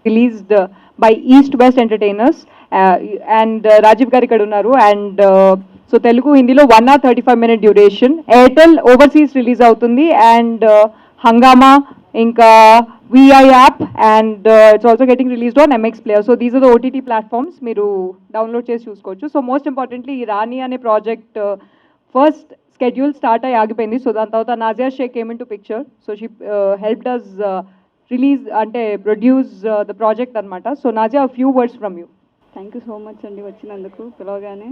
released by East West Entertainers, and Rajiv గారు ఇక్కడ ఉన్నారు. అండ్ సో తెలుగు హిందీలో 1 hour 35 minute duration. Airtel overseas release అవుతుంది. అండ్ హంగామా ఇంకా VI app, and it's also getting released on MX player. So these are the OTT platforms, మీరు download చేసి చూసుకోవచ్చు. So most importantly ఈ రాణి అనే ప్రాజెక్ట్ ఫస్ట్ schedule start అయ్యి ఆగిపోయింది. So దాని తర్వాత Nazia Shaikh came into picture. So she helped us release అంటే ప్రొడ్యూస్ ద ప్రాజెక్ట్ అనమాట. So Nazia, few words from you. Thank you so much అండి వచ్చినందుకు పిలవగానే.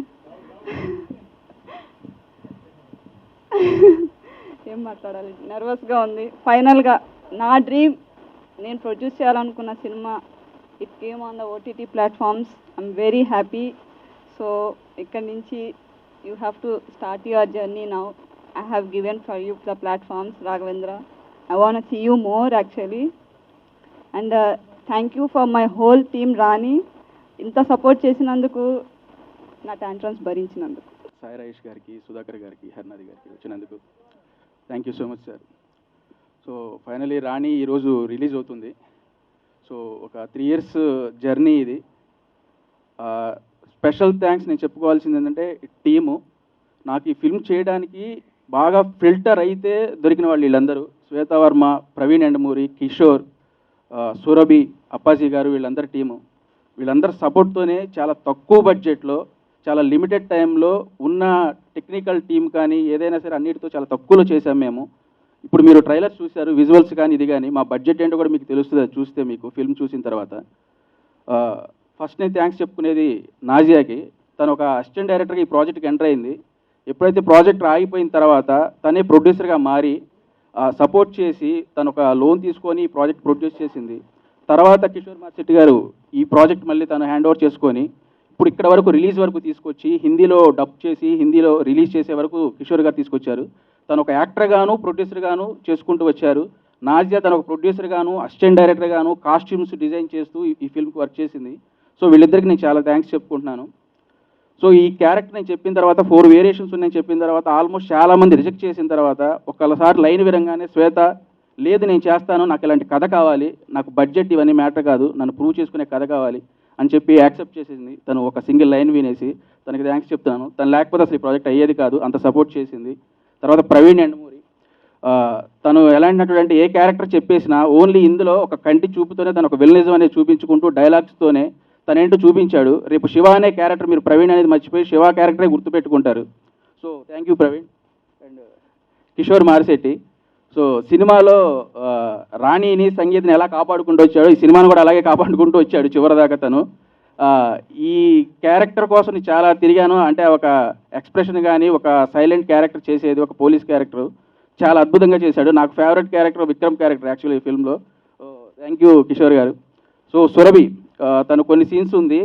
ఏం మాట్లాడాలి, నర్వస్గా ఉంది. ఫైనల్గా నా డ్రీమ్, నేను ప్రొడ్యూస్ చేయాలనుకున్న cinema it came on the OTT platforms. I'm very happy. So ఇక్కడి నుంచి you have to start your journey now. I have given for you the platforms, Raghavendra. I want to see you more actually. And thank you for my whole team, Rani. ఇంత support చేసినందుకు, నా tantrums భరించినందుకు. Sai Rajesh గారికి, సుధాకర్ గారికి, హర్నాథ్ గారికి వచ్చినందుకు thank you so much sir. So finally Rani ఈరోజు release అవుతుంది. So ఒక 3 years జర్నీ ఇది. స్పెషల్ థ్యాంక్స్ నేను చెప్పుకోవాల్సింది ఏంటంటే టీము. నాకు ఈ ఫిల్మ్ చేయడానికి బాగా ఫిల్టర్ అయితే దొరికిన వాళ్ళు వీళ్ళందరూ: శ్వేతావర్మ, ప్రవీణ్ ఎండమూరి, కిషోర్, సురభి, అప్పాజీ గారు, వీళ్ళందరి టీము. వీళ్ళందరి సపోర్ట్తోనే చాలా తక్కువ బడ్జెట్లో, చాలా లిమిటెడ్ టైంలో ఉన్న టెక్నికల్ టీం కానీ ఏదైనా సరే అన్నిటితో చాలా తక్కువలో చేసాం మేము. ఇప్పుడు మీరు ట్రైలర్స్ చూశారు, విజువల్స్ కానీ ఇది కానీ, మా బడ్జెట్ ఏంటో కూడా మీకు తెలుస్తుంది చూస్తే, మీకు ఫిల్మ్ చూసిన తర్వాత. ఫస్ట్ నేను థ్యాంక్స్ చెప్పుకునేది నాజియాకి. తను ఒక అసిస్టెంట్ డైరెక్టర్గా ఈ ప్రాజెక్ట్కి ఎంటర్ అయింది. ఎప్పుడైతే ప్రాజెక్ట్ ఆగిపోయిన తర్వాత తనే ప్రొడ్యూసర్గా మారి సపోర్ట్ చేసి తను ఒక లోన్ తీసుకొని ఈ ప్రాజెక్ట్ ప్రొడ్యూస్ చేసింది. తర్వాత కిషోర్ మార్చెట్టి గారు ఈ ప్రాజెక్ట్ మళ్ళీ తను హ్యాండ్ ఓవర్ చేసుకొని ఇప్పుడు ఇక్కడ వరకు రిలీజ్ వరకు తీసుకొచ్చి హిందీలో డబ్ చేసి హిందీలో రిలీజ్ చేసే వరకు కిషోర్ గారు తీసుకొచ్చారు. తను ఒక యాక్టర్గాను ప్రొడ్యూసర్గాను చేసుకుంటూ వచ్చారు. నాజియా తను ఒక ప్రొడ్యూసర్గాను అసిస్టెంట్ డైరెక్టర్గాను కాస్ట్యూమ్స్ డిజైన్ చేస్తూ ఈ ఫిల్మ్కి వర్క్ చేసింది. సో వీళ్ళిద్దరికి నేను చాలా థ్యాంక్స్ చెప్పుకుంటున్నాను. సో ఈ క్యారెక్టర్ నేను చెప్పిన తర్వాత 4 వేరియేషన్స్ ఉన్నాయని చెప్పిన తర్వాత ఆల్మోస్ట్ చాలామంది రిజెక్ట్ చేసిన తర్వాత ఒక్కసారి లైన్ విరంగానే శ్వేత, లేదు నేను చేస్తాను, నాకు ఇలాంటి కథ కావాలి, నాకు బడ్జెట్ ఇవన్నీ మ్యాటర్ కాదు, నన్ను ప్రూవ్ చేసుకునే కథ కావాలి అని చెప్పి యాక్సెప్ట్ చేసింది. తను ఒక సింగిల్ లైన్ వినేసి తనకి థ్యాంక్స్ చెప్తున్నాను. తను లేకపోతే అసలు ఈ ప్రాజెక్ట్ అయ్యేది కాదు, అంత సపోర్ట్ చేసింది. తర్వాత ప్రవీణ్ ఎండమూరి, తను ఎలాంటినటువంటి ఏ క్యారెక్టర్ చెప్పేసినా ఓన్లీ ఇందులో ఒక కంటి చూపుతోనే తను ఒక విలనిజం అనేది చూపించుకుంటూ డైలాగ్స్తోనే తనేంటో చూపించాడు. రేపు శివ అనే క్యారెక్టర్ మీరు ప్రవీణ్ అనేది మర్చిపోయి శివ క్యారెక్టరే గుర్తుపెట్టుకుంటారు. So thank you Praveen. And Kishore Marisetti, so సినిమాలో రాణిని సంగీత్ని ఎలా కాపాడుకుంటూ వచ్చాడు, ఈ సినిమాను కూడా అలాగే కాపాడుకుంటూ వచ్చాడు చివరిదాకా తను. ఈ క్యారెక్టర్ కోసం చాలా తిరిగాను. అంటే ఒక ఎక్స్ప్రెషన్ కానీ ఒక సైలెంట్ క్యారెక్టర్ చేసేది, ఒక పోలీస్ క్యారెక్టర్ చాలా అద్భుతంగా చేశాడు. నాకు favourite character Vikram character actually ఈ ఫిల్మ్లో. థ్యాంక్ యూ కిషోర్ గారు. సో సురభి, తను కొన్ని సీన్స్ ఉంది,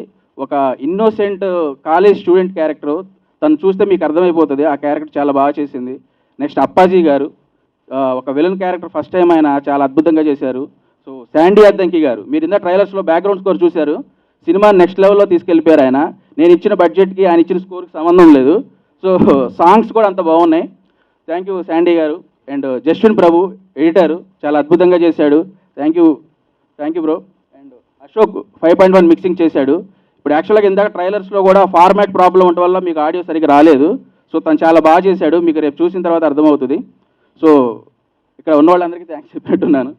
ఒక ఇన్నోసెంట్ కాలేజ్ స్టూడెంట్ క్యారెక్టర్, తను చూస్తే మీకు అర్థమైపోతుంది, ఆ క్యారెక్టర్ చాలా బాగా చేసింది. నెక్స్ట్ అప్పాజీ గారు, ఒక విలన్ క్యారెక్టర్ ఫస్ట్ టైం ఆయన చాలా అద్భుతంగా చేశారు. సో శాండీ అద్దంకి గారు, మీరు ఇందా ట్రైలర్స్లో బ్యాక్గ్రౌండ్ స్కోర్ చూశారు, సినిమా నెక్స్ట్ లెవెల్లో తీసుకెళ్ళిపోయారు ఆయన. నేను ఇచ్చిన బడ్జెట్కి ఆయన ఇచ్చిన స్కోర్కి సంబంధం లేదు. సో సాంగ్స్ కూడా అంత బాగున్నాయి. థ్యాంక్ యూ శాండీ గారు. అండ్ జస్విన్ ప్రభు ఎడిటర్ చాలా అద్భుతంగా చేశాడు. Thank you bro. And Ashok 5.1 mixing చేశాడు. ఇప్పుడు యాక్చువల్గా ఇందాక ట్రైలర్స్లో కూడా ఫార్మాట్ ప్రాబ్లం ఉండటం వల్ల మీకు ఆడియో సరిగ్గా రాలేదు. సో తను చాలా బాగా చేశాడు, మీకు రేపు చూసిన తర్వాత అర్థమవుతుంది. సో ఇక్కడ ఉన్న వాళ్ళందరికీ థ్యాంక్స్ చెప్పినట్టున్నాను.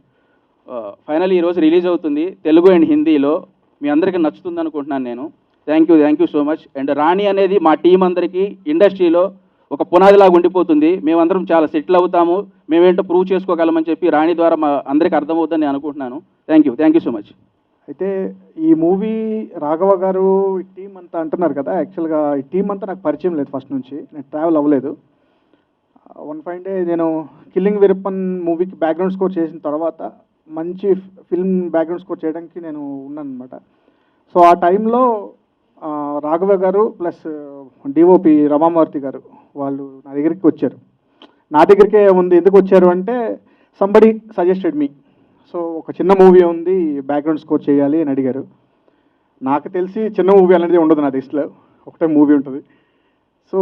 ఫైనల్లీ ఈరోజు రిలీజ్ అవుతుంది తెలుగు అండ్ హిందీలో. మీ అందరికీ నచ్చుతుంది అనుకుంటున్నాను నేను. Thank you so much. And Rani అనేది మా టీం అందరికీ ఇండస్ట్రీలో ఒక పునాదిలాగా ఉండిపోతుంది. మేమందరం చాలా సెటిల్ అవుతాము, మేమేంటో ప్రూవ్ చేసుకోగలమని చెప్పి రాణి ద్వారా మా అందరికీ అర్థమవుతుందని నేను అనుకుంటున్నాను. Thank you so much. అయితే ఈ మూవీ రాఘవ గారు ఈ టీం అంతా అంటున్నారు కదా, యాక్చువల్గా ఈ టీం అంతా నాకు పరిచయం లేదు ఫస్ట్ నుంచి, నేను ట్రావెల్ అవ్వలేదు. వన్ ఫైన్ డే నేను కిల్లింగ్ వీరప్పన్ మూవీకి బ్యాక్గ్రౌండ్ స్కోర్ చేసిన తర్వాత మంచి ఫిల్మ్ బ్యాక్గ్రౌండ్ స్కోర్ చేయడానికి నేను ఉన్నాను అనమాట. సో ఆ టైంలో రాఘవ గారు ప్లస్ డిఓపి రమామూర్తి గారు వాళ్ళు నా దగ్గరికి వచ్చారు. నా దగ్గరికే ఉంది, ఎందుకు వచ్చారు అంటే సంబడి సజెస్టెడ్ మీ. సో ఒక చిన్న మూవీ ఉంది, బ్యాక్గ్రౌండ్ స్కోర్ చేయాలి అని అడిగారు. నాకు తెలిసి చిన్న మూవీ అనేది ఉండదు నా లిస్ట్లో, ఒకటే మూవీ ఉంటుంది. సో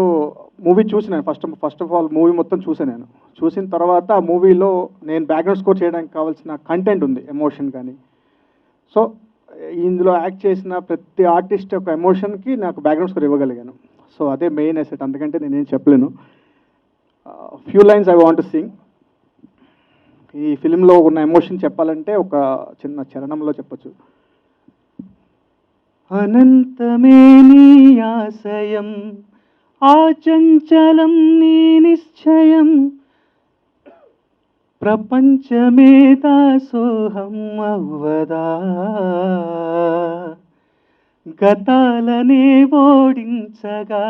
మూవీ చూసినాను, ఫస్ట్ ఆఫ్ ఆల్ మూవీ మొత్తం చూసాను. చూసిన తర్వాత ఆ మూవీలో నేను బ్యాక్గ్రౌండ్ స్కోర్ చేయడానికి కావాల్సిన కంటెంట్ ఉంది, ఎమోషన్ కానీ సో ఇందులో యాక్ట్ చేసిన ప్రతి ఆర్టిస్ట్ యొక్క ఎమోషన్కి నాకు బ్యాక్గ్రౌండ్ స్కోర్ ఇవ్వగలిగాను. సో అదే మెయిన్ అసెట్, అందుకంటే నేనేం చెప్పలేను. Few lines I want to sing. ఈ ఫిలింలో ఉన్న ఎమోషన్ చెప్పాలంటే ఒక చిన్న చరణంలో చెప్పచ్చు. అనంతమే నీ ఆశయం, ఆచంచలం నీ నిశ్చయం, ప్రపంచమే దాసోహం అవ్వదా, గతాలనే ఓడించగా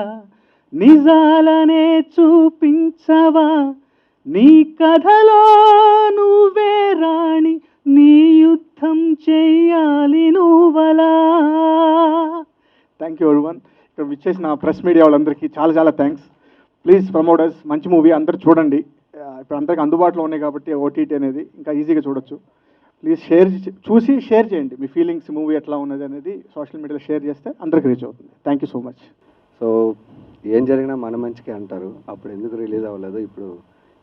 నిజాలనే చూపించవా, నీ కథలో నువ్వే రాణి, నీ యుద్ధం చెయ్యాలి నువ్వలా. Thank you everyone. ఇక్కడ విచ్చేసిన ప్రెస్ మీడియా వాళ్ళందరికీ చాలా చాలా థ్యాంక్స్. ప్లీజ్ ప్రమోటర్స్, మంచి మూవీ అందరూ చూడండి. ఇప్పుడు అందరికీ అందుబాటులో ఉన్నాయి కాబట్టి ఓటీటీ అనేది ఇంకా ఈజీగా చూడొచ్చు. ప్లీజ్ చూసి షేర్ చేయండి మీ ఫీలింగ్స్, మూవీ ఎట్లా ఉన్నది అనేది సోషల్ మీడియాలో షేర్ చేస్తే అందరికీ రీచ్ అవుతుంది. Thank you so much. So ఏం జరిగినా మన మంచికే అంటారు. అప్పుడు ఎందుకు రిలీజ్ అవ్వలేదు,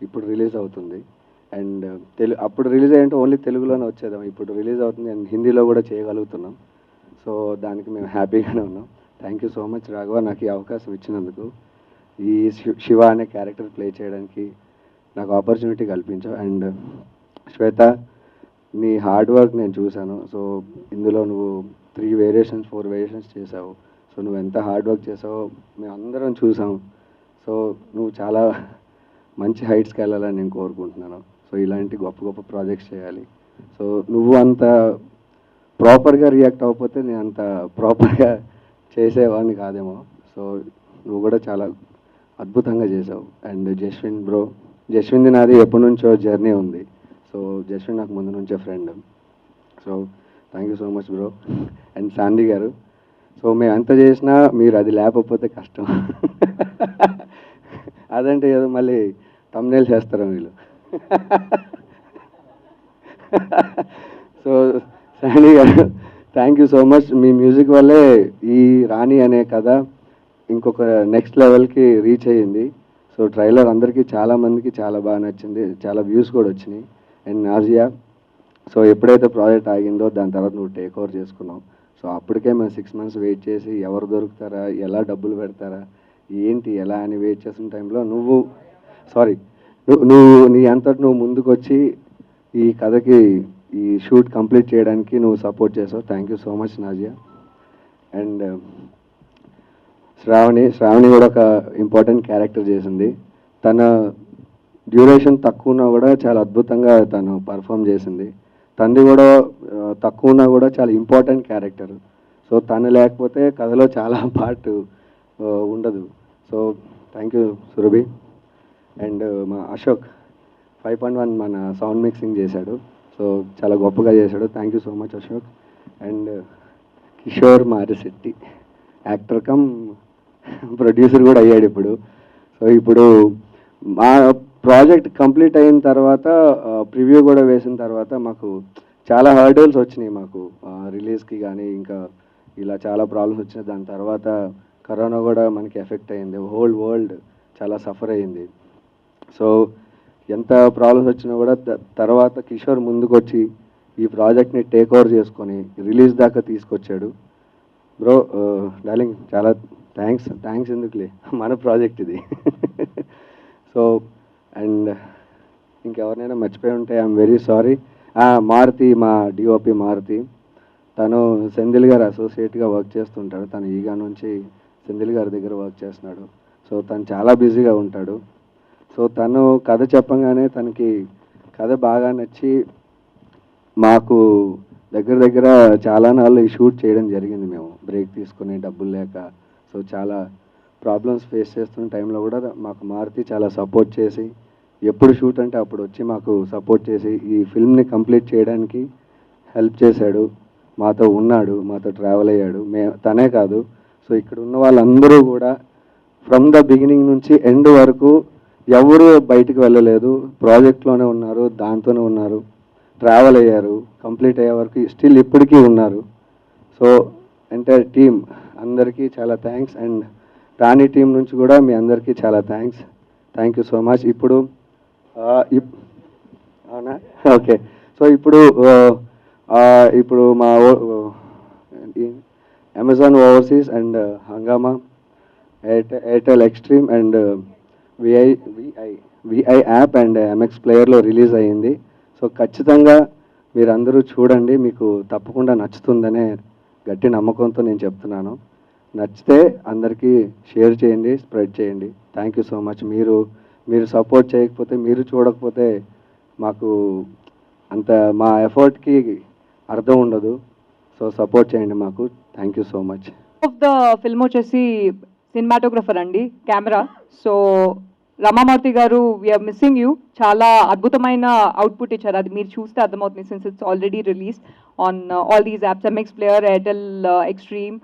ఇప్పుడు రిలీజ్ అవుతుంది. అండ్ అప్పుడు రిలీజ్ అయ్యంటే ఓన్లీ తెలుగులోనే వచ్చేదాం, ఇప్పుడు రిలీజ్ అవుతుంది అండ్ హిందీలో కూడా చేయగలుగుతున్నాం. సో దానికి మేము హ్యాపీగానే ఉన్నాం. Thank you so much Raghava, నాకు ఈ అవకాశం ఇచ్చినందుకు, ఈ శివ అనే క్యారెక్టర్ ప్లే చేయడానికి నాకు ఆపర్చునిటీ కల్పించావు. అండ్ శ్వేత, నీ హార్డ్ వర్క్ నేను చూశాను. సో ఇందులో నువ్వు 3 వేరియేషన్స్ 4 వేరియేషన్స్ చేసావు. సో నువ్వు ఎంత హార్డ్ వర్క్ చేసావో మేము అందరం చూసాము. సో నువ్వు చాలా మంచి హైట్స్కి వెళ్ళాలని నేను కోరుకుంటున్నాను. సో ఇలాంటి గొప్ప గొప్ప ప్రాజెక్ట్స్ చేయాలి. సో నువ్వు అంత ప్రాపర్గా రియాక్ట్ అవ్వకపోతే నేను అంత ప్రాపర్గా చేసేవాడిని కాదేమో. సో నువ్వు కూడా చాలా అద్భుతంగా చేసావు. అండ్ జస్విన్ది నాది ఎప్పటి నుంచో జర్నీ ఉంది. సో జస్విన్ నాకు ముందు నుంచే friend. So thank you so much bro. And Sandy గారు, సో మేము ఎంత చేసినా మీరు అది లేకపోతే కష్టం. అదంటే ఏదో మళ్ళీ తమ్నేల్ చేస్తారు వీళ్ళు. సో శాండీ గారు, thank you so much. Me music వల్లే ఈ రాణి అనే కథ ఇంకొక నెక్స్ట్ లెవెల్కి రీచ్ అయ్యింది. సో ట్రైలర్ అందరికీ చాలామందికి చాలా బాగా నచ్చింది, చాలా వ్యూస్ కూడా వచ్చినాయి. అండ్ నాజియా, సో ఎప్పుడైతే ప్రాజెక్ట్ ఆగిందో దాని తర్వాత నువ్వు టేక్ ఓవర్ చేసుకున్నావు. సో అప్పటికే మేము 6 months వెయిట్ చేసి ఎవరు దొరుకుతారా, ఎలా డబ్బులు పెడతారా, ఏంటి ఎలా అని వెయిట్ చేసిన టైంలో నువ్వు నీ అంతటి నువ్వు ముందుకు వచ్చి ఈ కథకి ఈ షూట్ కంప్లీట్ చేయడానికి నువ్వు సపోర్ట్ చేసావు. Thank you so much Nazia. And Shravani కూడా ఒక ఇంపార్టెంట్ క్యారెక్టర్ చేసింది. తన డ్యూరేషన్ తక్కువ ఉన్నా కూడా చాలా అద్భుతంగా తను పర్ఫామ్ చేసింది. తండ్రి కూడా తక్కువ ఉన్నా కూడా చాలా ఇంపార్టెంట్ క్యారెక్టర్. సో తను లేకపోతే కథలో చాలా పార్ట్ ఉండదు. So thank you Surabhi. And మా అశోక్ 5.1 మన సౌండ్ మిక్సింగ్ చేశాడు. సో చాలా గొప్పగా చేశాడు. Thank you so much Ashok. And Kishore Marisetti, actor come producer కూడా అయ్యాడు ఇప్పుడు. సో ఇప్పుడు మా ప్రాజెక్ట్ కంప్లీట్ అయిన తర్వాత ప్రివ్యూ కూడా వేసిన తర్వాత మాకు చాలా హర్డల్స్ వచ్చినాయి. మాకు రిలీజ్కి కానీ ఇంకా ఇలా చాలా ప్రాబ్లమ్స్ వచ్చినాయి. దాని తర్వాత కరోనా కూడా మనకి ఎఫెక్ట్ అయింది, హోల్ వరల్డ్ చాలా సఫర్ అయింది. సో ఎంత ప్రాబ్లమ్స్ వచ్చినా కూడా తర్వాత కిషోర్ ముందుకు వచ్చి ఈ ప్రాజెక్ట్ని టేక్ ఓవర్ చేసుకొని రిలీజ్ దాకా తీసుకొచ్చాడు. బ్రో డార్లింగ్ చాలా థ్యాంక్స్ ఎందుకులే, మన ప్రాజెక్ట్ ఇది. సో అండ్ ఇంకెవరినైనా మర్చిపోయి ఉంటే ఐఎమ్ వెరీ సారీ. మారుతి, మా డిఓపి మారుతి, తను సెంధిల్ గారు అసోసియేట్గా వర్క్ చేస్తుంటాడు. తను ఈగా నుంచి సెంధిల్ గారి దగ్గర వర్క్ చేస్తున్నాడు. సో తను చాలా బిజీగా ఉంటాడు. సో తను కథ చెప్పంగానే తనకి కథ బాగా నచ్చి మాకు దగ్గర చాలా నాళ్ళు ఈ షూట్ చేయడం జరిగింది. మేము బ్రేక్ తీసుకుని డబ్బులు లేక, సో చాలా ప్రాబ్లమ్స్ ఫేస్ చేస్తున్న టైంలో కూడా మాకు మారుతి చాలా సపోర్ట్ చేసి, ఎప్పుడు షూట్ అంటే అప్పుడు వచ్చి మాకు సపోర్ట్ చేసి ఈ ఫిల్మ్ని కంప్లీట్ చేయడానికి హెల్ప్ చేశాడు. మాతో ఉన్నాడు, మాతో ట్రావెల్ అయ్యాడు. తనే కాదు, సో ఇక్కడ ఉన్న వాళ్ళందరూ కూడా ఫ్రమ్ ద బిగినింగ్ నుంచి ఎండ్ వరకు ఎవరు బయటికి వెళ్ళలేదు, ప్రాజెక్ట్లోనే ఉన్నారు, దాంతోనే ఉన్నారు, ట్రావెల్ అయ్యారు, కంప్లీట్ అయ్యే వరకు స్టిల్ ఇప్పటికీ ఉన్నారు. సో ఎంటైర్ టీమ్ అందరికీ చాలా థ్యాంక్స్. అండ్ రాణి టీం నుంచి కూడా మీ అందరికీ చాలా థ్యాంక్ యూ సో మచ్. ఇప్పుడు అవునా, ఓకే. సో ఇప్పుడు ఇప్పుడు మా Amazon overseas and Hungama, Airtel Xtreme and VI app and MX ప్లేయర్లో రిలీజ్ అయ్యింది. సో ఖచ్చితంగా మీరందరూ చూడండి, మీకు తప్పకుండా నచ్చుతుందనే గట్టి నమ్మకంతో నేను చెప్తున్నాను. నచ్చితే అందరికీ షేర్ చేయండి, స్ప్రెడ్ చేయండి. Thank you so much. మీరు సపోర్ట్ చేయకపోతే, మీరు చూడకపోతే మాకు అంత మా ఎఫర్ట్కి అర్థం ఉండదు. సో సపోర్ట్ చేయండి మాకు. Thank you so much. Of the film వచ్చేసి సినిమాటోగ్రఫర్ అండి, కెమెరా. సో రమామూర్తి గారు, వీఆర్ మిస్సింగ్ యూ. చాలా అద్భుతమైన అవుట్పుట్ ఇచ్చారు, అది మీరు చూస్తే అర్థమవుతుంది. Since it's already release on all these apps, MX player, Airtel Xtreme,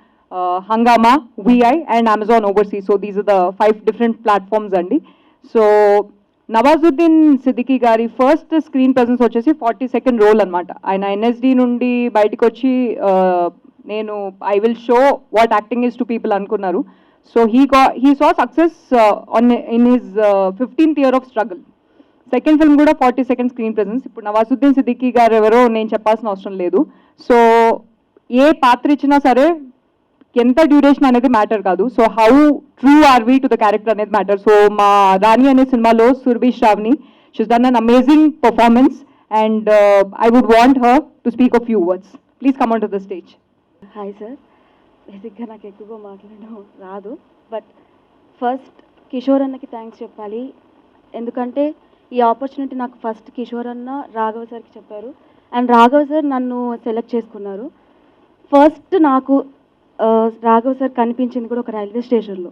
Hungama, VI and Amazon overseas. So these are the 5 different platforms అండి. సో నవాజుద్దీన్ సిద్దికీ గారి ఫస్ట్ స్క్రీన్ ప్రెజెన్స్ వచ్చేసి 42nd రోల్ అనమాట. ఆయన ఎన్ఎస్డి నుండి బయటకు వచ్చి నేను I will show what acting is to people అనుకున్నారు. So he saw success in his 15th year of struggle. Second film కూడా 42nd స్క్రీన్ ప్రెజెన్స్. ఇప్పుడు నవాజుద్దీన్ సిద్దికీ గారు ఎవరో నేను చెప్పాల్సిన అవసరం లేదు. సో ఏ పాత్ర ఇచ్చినా సరే ఎంత డ్యూరేషన్ అనేది మ్యాటర్ కాదు. So how true are we to the character అనేది మ్యాటర్. సో మా రాణి అనే సినిమాలో Surabhi Shravani, she's done an amazing performance and I would want her to speak a few words. Please come on to the stage. Hi sir. బేసిక్గా నాకు ఎక్కువగా మాట్లాడడం రాదు, but first Kishore అన్నకి థ్యాంక్స్ చెప్పాలి. ఎందుకంటే ఈ ఆపర్చునిటీ నాకు ఫస్ట్ కిషోర్ అన్న రాఘవ సార్కి చెప్పారు, అండ్ రాఘవ సార్ నన్ను సెలెక్ట్ చేసుకున్నారు. ఫస్ట్ నాకు రాఘవ సార్ కనిపించింది కూడా ఒక రైల్వే స్టేషన్లో.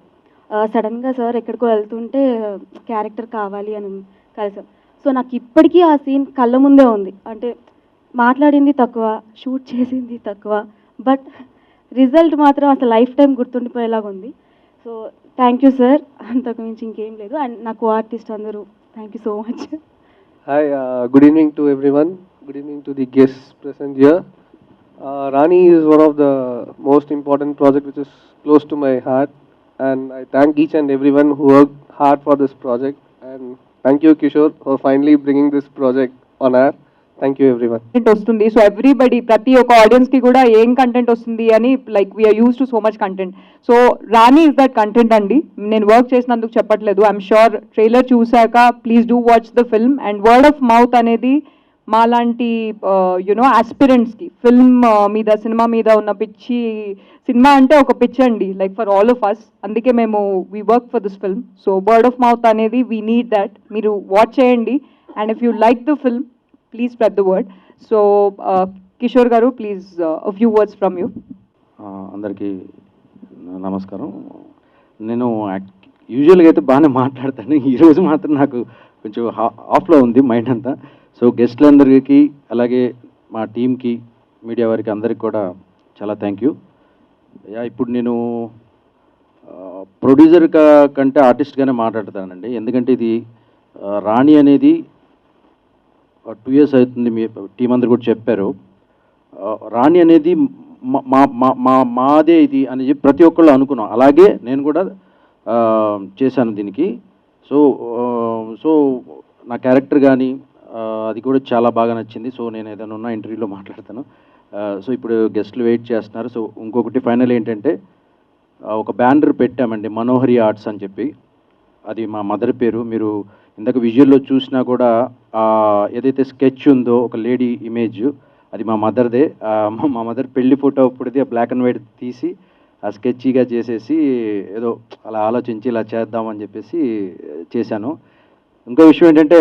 సడన్గా సార్ ఎక్కడికో వెళ్తుంటే క్యారెక్టర్ కావాలి అని కలిసాం. సో నాకు ఇప్పటికీ ఆ సీన్ కళ్ళ ముందే ఉంది. అంటే మాట్లాడింది తక్కువ, షూట్ చేసింది తక్కువ, బట్ రిజల్ట్ మాత్రం అసలు లైఫ్ టైం గుర్తుండిపోయేలాగా ఉంది. సో థ్యాంక్ యూ సార్, అంతకు మించి ఇంకేం లేదు. అండ్ నా కో ఆర్టిస్ట్ అందరూ thank you so much. Hi, good evening to everyone. Good evening to the guests present here. Rani is one of the most important project which is close to my heart, and I thank each and everyone who worked hard for this project. And thank you, Kishore, for finally bringing this project on air. Thank you, everyone. Content వస్తుంది. So everybody, ప్రతి ఒక్క audience కి కూడా ఏం content వస్తుంది అని, like we're used to so much content. So Rani is that content అండి. నేను వర్క్ చేసినందుకు చెప్పట్లేదు. ఐఎమ్ షూర్ ట్రైలర్ చూశాక please do watch the film. And word of mouth అనేది మాలాంటి యునో ఆస్పిరెంట్స్కి ఫిల్మ్ మీద, సినిమా మీద ఉన్న పిచ్చి, సినిమా అంటే ఒక పిచ్చి అండి, like for all of us. అందుకే మేము we work for this film. So word of mouth అనేది వీ నీడ్ దట్. మీరు వాచ్ చేయండి, and if you like the film please spread the word. So Kishore గారు, please a few words from you. అందరికీ నమస్కారం. నేను యూజువల్గా అయితే బాగానే మాట్లాడతాను, ఈరోజు మాత్రం నాకు కొంచెం ఆఫ్లో ఉంది మైండ్ అంతా. సో గెస్ట్లందరికీ, అలాగే మా టీంకి, మీడియా వారికి అందరికి కూడా చాలా థ్యాంక్ యూ. ఇప్పుడు నేను ప్రొడ్యూసర్ కంటే ఆర్టిస్ట్గానే మాట్లాడతానండి. ఎందుకంటే ఇది రాణి అనేది 2 years అవుతుంది, మీ టీం అందరు కూడా చెప్పారు. రాణి అనేది మాదే ఇది అని చెప్పి ప్రతి ఒక్కళ్ళు అనుకున్నాం. అలాగే నేను కూడా చేశాను దీనికి. సో నా క్యారెక్టర్ కానీ అది కూడా చాలా బాగా నచ్చింది. సో నేను ఏదైనా ఉన్న ఇంటర్వ్యూలో మాట్లాడతాను. సో ఇప్పుడు గెస్ట్లు వెయిట్ చేస్తున్నారు. సో ఇంకొకటి ఫైనల్ ఏంటంటే, ఒక బ్యానర్ పెట్టామండి, మనోహరి ఆర్ట్స్ అని చెప్పి. అది మా మదర్ పేరు. మీరు ఇందాక విజువల్లో చూసినా కూడా ఏదైతే స్కెచ్ ఉందో ఒక లేడీ ఇమేజ్, అది మా మదర్దే. మా మదర్ పెళ్లి ఫోటో అప్పుడుది బ్లాక్ అండ్ వైట్ తీసి ఆ స్కెచ్గా చేసేసి ఏదో అలా ఆలోచించి ఇలా చేద్దామని చెప్పేసి చేశాను. ఇంకో విషయం ఏంటంటే,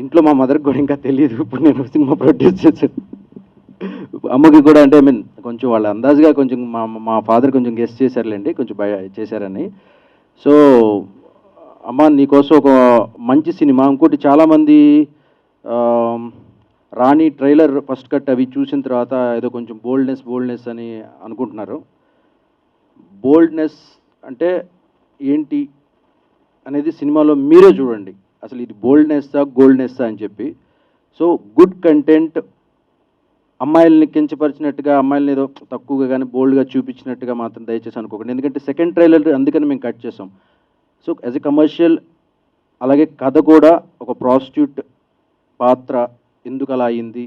ఇంట్లో మా మదర్కి కూడా ఇంకా తెలియదు ఇప్పుడు నేను సినిమా ప్రొడ్యూస్ చేశాను. అమ్మకి కూడా, అంటే ఐ మీన్ కొంచెం వాళ్ళ అందాజుగా కొంచెం మా ఫాదర్ కొంచెం గెస్ట్ చేశారులేండి, కొంచెం చేశారని. సో అమ్మ, నీకోసం ఒక మంచి సినిమా. ఇంకోటి చాలామంది రాణి ట్రైలర్ ఫస్ట్ కట్ అవి చూసిన తర్వాత ఏదో కొంచెం బోల్డ్నెస్ అని అనుకుంటున్నారు. బోల్డ్నెస్ అంటే ఏంటి అనేది సినిమాలో మీరే చూడండి. అసలు ఇది బోల్డ్నెస్సా గోల్డ్నెస్సా అని చెప్పి. సో గుడ్ కంటెంట్, అమ్మాయిల్ని కించపరిచినట్టుగా, అమ్మాయిలని ఏదో తక్కువగా కానీ బోల్డ్గా చూపించినట్టుగా మాత్రం దయచేసి అనుకోకండి. ఎందుకంటే సెకండ్ ట్రైలర్ అందుకని మేము కట్ చేసాం. సో యాజ్ ఎ కమర్షియల్, అలాగే కథ కూడా ఒక ప్రాస్టిట్యూట్ పాత్ర ఎందుకు అలా అయింది,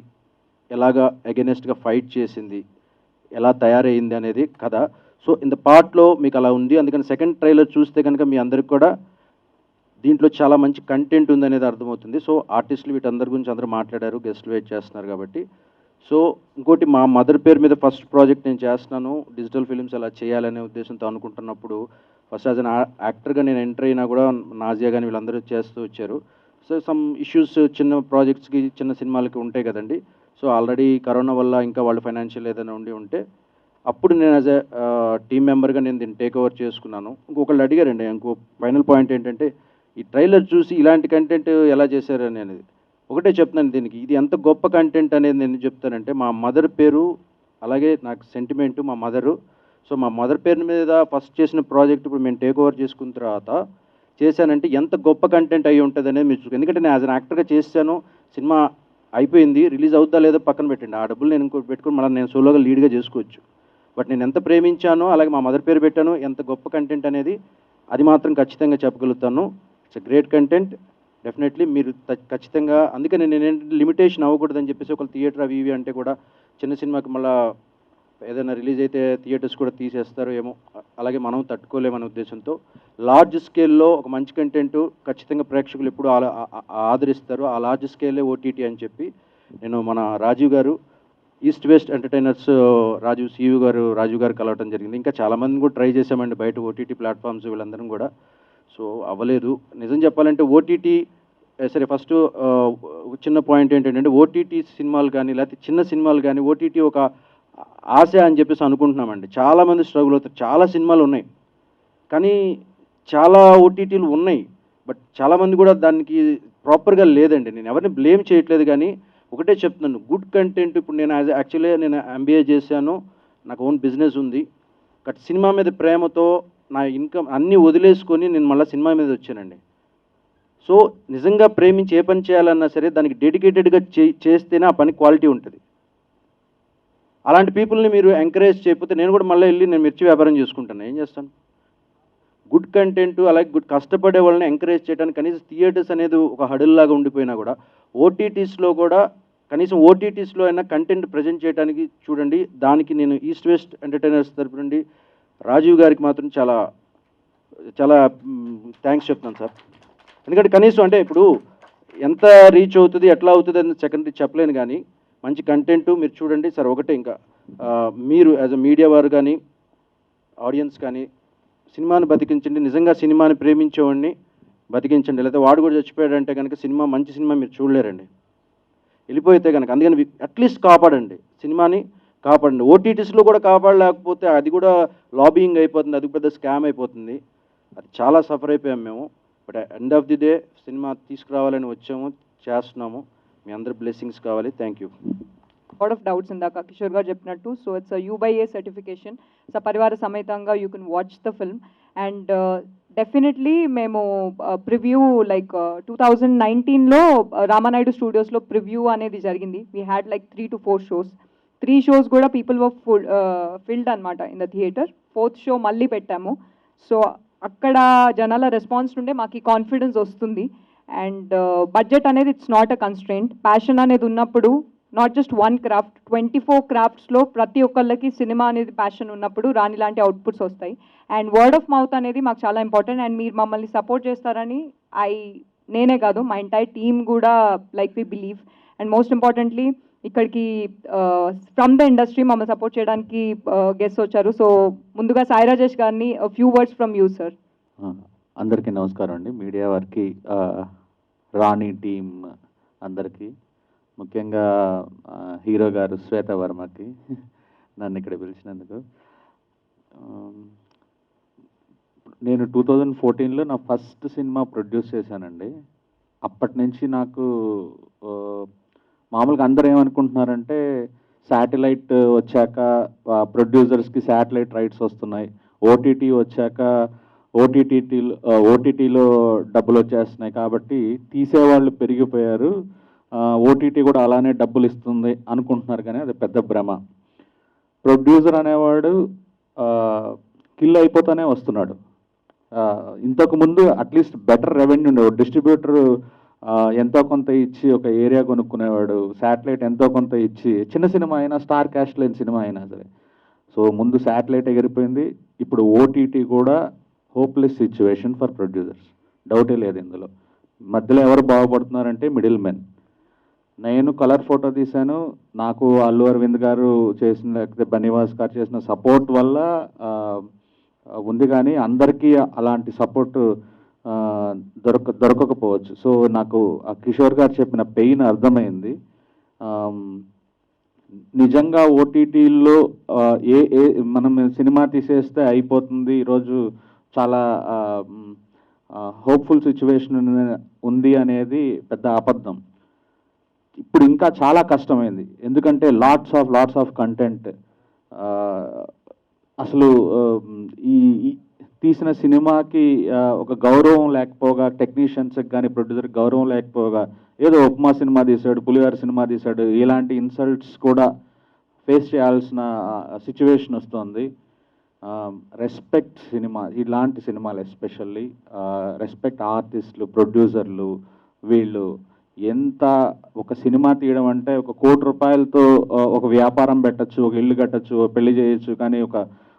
ఎలాగా అగెనెస్ట్గా ఫైట్ చేసింది, ఎలా తయారైంది అనేది కథ. సో ఇన్ ద పార్ట్లో మీకు అలా ఉంది. అందుకని సెకండ్ ట్రైలర్ చూస్తే కనుక మీ అందరికి కూడా దీంట్లో చాలా మంచి కంటెంట్ ఉందనేది అర్థమవుతుంది. సో ఆర్టిస్టులు వీటందరి గురించి అందరూ మాట్లాడారు, గెస్ట్లు వెయిట్ చేస్తున్నారు కాబట్టి. సో ఇంకోటి, మా మదర్ పేరు మీద ఫస్ట్ ప్రాజెక్ట్ నేను చేస్తున్నాను, డిజిటల్ ఫిలిమ్స్ అలా చేయాలనే ఉద్దేశంతో అనుకుంటున్నప్పుడు ఫస్ట్ యాజ్ అన్ యాక్టర్గా నేను ఎంటర్ అయినా కూడా నాజియా కానీ వీళ్ళందరూ చేస్తూ వచ్చారు. సో సమ్ ఇష్యూస్ చిన్న ప్రాజెక్ట్స్కి, చిన్న సినిమాలకి ఉంటాయి కదండి. సో ఆల్రెడీ కరోనా వల్ల ఇంకా వాళ్ళు ఫైనాన్షియల్ ఏదైనా ఉంటే అప్పుడు నేను యాజ్ ఎ టీమ్ మెంబర్గా నేను దీన్ని టేక్ ఓవర్ చేసుకున్నాను. ఇంకొకళ్ళు అడిగారండి, ఇంకో ఫైనల్ పాయింట్ ఏంటంటే ఈ ట్రైలర్ చూసి ఇలాంటి కంటెంట్ ఎలా చేశారని అనేది. ఒకటే చెప్తున్నాను దీనికి, ఇది ఎంత గొప్ప కంటెంట్ అనేది నేను చెప్తానంటే, మా మదర్ పేరు అలాగే నాకు సెంటిమెంటు మా మదరు. సో మా మదర్ పేరు మీద ఫస్ట్ చేసిన ప్రాజెక్ట్ ఇప్పుడు మేము టేక్ ఓవర్ చేసుకున్న తర్వాత చేశానంటే ఎంత గొప్ప కంటెంట్ అయి ఉంటుంది అనేది మీరు చూసుకోండి. ఎందుకంటే నేను యాజ్ అన్ యాక్టర్గా చేశాను, సినిమా అయిపోయింది, రిలీజ్ అవుతా లేదో పక్కన పెట్టండి, ఆ డబ్బులు నేను ఇంకోటి పెట్టుకుని మళ్ళీ నేను సోలోగా లీడ్గా చేసుకోవచ్చు. బట్ నేను ఎంత ప్రేమించానో, అలాగే మా మదర్ పేరు పెట్టాను, ఎంత గొప్ప కంటెంట్ అనేది అది మాత్రం ఖచ్చితంగా చెప్పగలుగుతాను. It's a great content definitely. మీరు ఖచ్చితంగా, అందుకని నేను లిమిటేషన్ అవ్వకూడదని చెప్పేసి ఒక థియేటర్ అవి ఇవి అంటే కూడా చిన్న సినిమాకి మళ్ళీ ఏదైనా రిలీజ్ అయితే థియేటర్స్ కూడా తీసేస్తారు ఏమో, అలాగే మనం తట్టుకోలేమనే ఉద్దేశంతో లార్జ్ స్కేల్లో ఒక మంచి కంటెంట్ ఖచ్చితంగా ప్రేక్షకులు ఎప్పుడు ఆదరిస్తారు. ఆ లార్జ్ స్కేలే ఓటీటీ అని చెప్పి నేను మన రాజీవ్ గారు, ఈస్ట్ వెస్ట్ ఎంటర్టైనర్స్ రాజీవ్ గారు కలవటం జరిగింది. ఇంకా చాలామందిని కూడా ట్రై చేసామండి బయట ఓటీటీ ప్లాట్ఫామ్స్ వీళ్ళందరం కూడా. సో అవ్వలేదు. నిజం చెప్పాలంటే ఓటీటీ సరే, ఫస్ట్ చిన్న పాయింట్ ఏంటంటే ఓటీటీ సినిమాలు కానీ లేకపోతే చిన్న సినిమాలు కానీ ఓటీటీ ఒక ఆశ అని చెప్పేసి అనుకుంటున్నామండి. చాలామంది స్ట్రగుల్ అవుతారు. చాలా సినిమాలు ఉన్నాయి కానీ చాలా ఓటీటీలు ఉన్నాయి, బట్ చాలామంది కూడా దానికి ప్రాపర్గా లేదండి. నేను ఎవరిని బ్లేమ్ చేయట్లేదు కానీ ఒకటే చెప్తున్నాను, గుడ్ కంటెంట్. ఇప్పుడు నేను యాక్చువల్లీ నేను ఎంబీఏ చేశాను, నాకు ఓన్ బిజినెస్ ఉంది. బట్ సినిమా మీద ప్రేమతో నా ఇన్కమ్ అన్నీ వదిలేసుకొని నేను మళ్ళీ సినిమా మీద వచ్చానండి. సో నిజంగా ప్రేమించి ఏ పని చేయాలన్నా సరే దానికి డెడికేటెడ్గా చేస్తేనే ఆ పని క్వాలిటీ ఉంటుంది. అలాంటి పీపుల్ని మీరు ఎంకరేజ్ చేయకపోతే నేను కూడా మళ్ళీ వెళ్ళి నేను మిర్చి వ్యాపారం చేసుకుంటాను, ఏం చేస్తాను? గుడ్ కంటెంట్ అలాగే గుడ్ కష్టపడే వాళ్ళని ఎంకరేజ్ చేయడానికి కనీసం థియేటర్స్ అనేది ఒక హడిల్ లాగా ఉండిపోయినా కూడా ఓటీటీస్లో కూడా కనీసం ఓటీటీస్లో అయినా కంటెంట్ ప్రజెంట్ చేయడానికి చూడండి. దానికి నేను ఈస్ట్ వెస్ట్ ఎంటర్టైనర్స్ తరపు నుండి రాజీవ్ గారికి మాత్రం చాలా చాలా థ్యాంక్స్ చెప్తున్నాను సార్. ఎందుకంటే కనీసం అంటే ఇప్పుడు ఎంత రీచ్ అవుతుంది ఎట్లా అవుతుంది అని సెకండరీ చెప్పలేను కానీ మంచి కంటెంట్ మీరు చూడండి సార్. ఒకటే ఇంకా మీరు యాజ్ అ మీడియా వారు కానీ ఆడియన్స్ కానీ సినిమాని బతికించండి. నిజంగా సినిమాని ప్రేమించేవాడిని బతికించండి. లేకపోతే వాడు కూడా చచ్చిపోయాడంటే కనుక సినిమా మంచి సినిమా మీరు చూడలేరండి, వెళ్ళిపోతే కనుక. అందుకని అట్లీస్ట్ కాపాడండి, సినిమాని కాపాడండి. ఓటీటీస్లో కూడా కాపాడలేకపోతే అది కూడా లాబింగ్ అయిపోతుంది, అది పెద్ద స్కామ్ అయిపోతుంది. అది చాలా సఫర్ అయిపోయాం మేము. But end of the day cinema తీసుకురావాలని వచ్చాము, చేస్తున్నాము. మీ అందరి బ్లెస్సింగ్స్ కావాలి. Thank you. Lot of doubts ఇందాక కిషోర్ గారు చెప్పినట్టు. So it's U/A certification. సపరివార సమేతంగా you can watch the film. And definitely మేము ప్రివ్యూ లైక్ 2019లో రామానాయుడు స్టూడియోస్లో ప్రివ్యూ అనేది జరిగింది. We had like 3 to 4 shows. 3 shows కూడా పీపుల్ వర్ ఫిల్డ్ అనమాట in the theatre. 4th show మళ్ళీ పెట్టాము. సో అక్కడ జనాల రెస్పాన్స్ నుండే మాకు ఈ కాన్ఫిడెన్స్ వస్తుంది. అండ్ బడ్జెట్ అనేది it's not a constraint. Passion అనేది ఉన్నప్పుడు నాట్ జస్ట్ వన్ క్రాఫ్ట్, 24 క్రాఫ్ట్స్లో ప్రతి ఒక్కళ్ళకి సినిమా అనేది ప్యాషన్ ఉన్నప్పుడు రాని లాంటి అవుట్పుట్స్ వస్తాయి. అండ్ వర్డ్ ఆఫ్ మౌత్ అనేది మాకు చాలా ఇంపార్టెంట్. అండ్ మీరు మమ్మల్ని సపోర్ట్ చేస్తారని నేనే కాదు మా ఎంటైర్ టీమ్ కూడా like we believe. And most importantly ఇక్కడికి ఫ్రమ్ ద ఇండస్ట్రీ మమ్మల్ని సపోర్ట్ చేయడానికి గెస్ట్ వచ్చారు. సో ముందుగా సాయి రాజేష్ గారిని few words from you sir. అందరికీ నమస్కారం అండి. మీడియా వారికి, రాణి టీమ్ అందరికీ, ముఖ్యంగా హీరో గారు శ్వేత వర్మకి నన్ను ఇక్కడ పిలిచినందుకు. నేను 2014లో నా ఫస్ట్ సినిమా ప్రొడ్యూస్ చేశానండి. అప్పటి నుంచి నాకు మామూలుగా అందరూ ఏమనుకుంటున్నారంటే శాటిలైట్ వచ్చాక ప్రొడ్యూసర్స్కి శాటిలైట్ రైట్స్ వస్తున్నాయి, ఓటీటీ వచ్చాక ఓటీటీలో డబ్బులు వచ్చేస్తున్నాయి కాబట్టి తీసేవాళ్ళు పెరిగిపోయారు, ఓటీటీ కూడా అలానే డబ్బులు ఇస్తుంది అనుకుంటున్నారు. కానీ అది పెద్ద భ్రమ. ప్రొడ్యూసర్ అనేవాడు కిల్ అయిపోతూనే వస్తున్నాడు. ఇంతకుముందు అట్లీస్ట్ బెటర్ రెవెన్యూ ఉండేవాడు. డిస్ట్రిబ్యూటర్ ఎంతో కొంత ఇచ్చి ఒక ఏరియా కొనుక్కునేవాడు, శాటిలైట్ ఎంతో కొంత ఇచ్చి, చిన్న సినిమా అయినా స్టార్ క్యాస్ట్ లేని సినిమా అయినా సరే. సో ముందు శాటిలైట్ ఎగిరిపోయింది, ఇప్పుడు ఓటీటీ కూడా హోప్లెస్ సిచ్యువేషన్ ఫర్ ప్రొడ్యూసర్స్, డౌటే లేదు ఇందులో. మధ్యలో ఎవరు బాగుపడుతున్నారంటే మిడిల్ మెన్. నేను కలర్ ఫోటో తీశాను, నాకు అల్లు అరవింద్ గారు చేసిన, లేకపోతే బనివాస్ గారు చేసిన సపోర్ట్ వల్ల ఉంది, కానీ అందరికీ అలాంటి సపోర్ట్ దొరకకపోవచ్చు. సో నాకు ఆ కిషోర్ గారు చెప్పిన పెయిన్ అర్థమైంది. నిజంగా ఓటీటీల్లో ఏ ఏ మనం సినిమా తీసేస్తే అయిపోతుంది, ఈరోజు చాలా హోప్ఫుల్ సిచ్యువేషన్ ఉంది అనేది పెద్ద అబద్ధం. ఇప్పుడు ఇంకా చాలా కష్టమైంది, ఎందుకంటే లాట్స్ ఆఫ్ కంటెంట్. అసలు ఈ తీసిన సినిమాకి ఒక గౌరవం లేకపోగా, టెక్నీషియన్స్కి కానీ ప్రొడ్యూసర్కి గౌరవం లేకపోగా, ఏదో ఉప్మా సినిమా తీశాడు, పులిహార సినిమా తీశాడు, ఇలాంటి ఇన్సల్ట్స్ కూడా ఫేస్ చేయాల్సిన సిచ్యువేషన్ వస్తుంది. రెస్పెక్ట్ సినిమా, ఇలాంటి సినిమాలు ఎస్పెషల్లీ రెస్పెక్ట్ ఆర్టిస్టులు, ప్రొడ్యూసర్లు. వీళ్ళు ఎంత ఒక సినిమా తీయడం అంటే, ఒక ₹1 కోటి ఒక వ్యాపారం పెట్టచ్చు, ఒక ఇల్లు కట్టచ్చు, పెళ్లి చేయొచ్చు, కానీ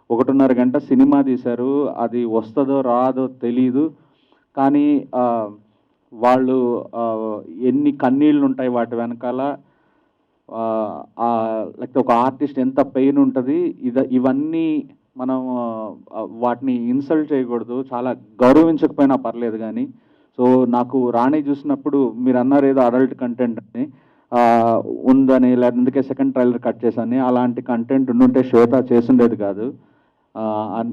1.5 గంట సినిమా తీశారు. అది వస్తుందో రాదో తెలీదు, కానీ వాళ్ళు ఎన్ని కన్నీళ్ళు ఉంటాయి వాటి వెనకాల, లేకపోతే ఒక ఆర్టిస్ట్ ఎంత పెయిన్ ఉంటుంది. ఇవన్నీ మనం వాటిని ఇన్సల్ట్ చేయకూడదు, చాలా గౌరవించకపోయినా పర్లేదు కానీ. సో నాకు రాణి చూసినప్పుడు మీరు అన్నారు ఏదో అడల్ట్ కంటెంట్ అని ఉందని, లేదా అందుకే సెకండ్ ట్రైలర్ కట్ చేశాను. అలాంటి కంటెంట్ ఉండుంటే శ్వేత చేసుండేది కాదు,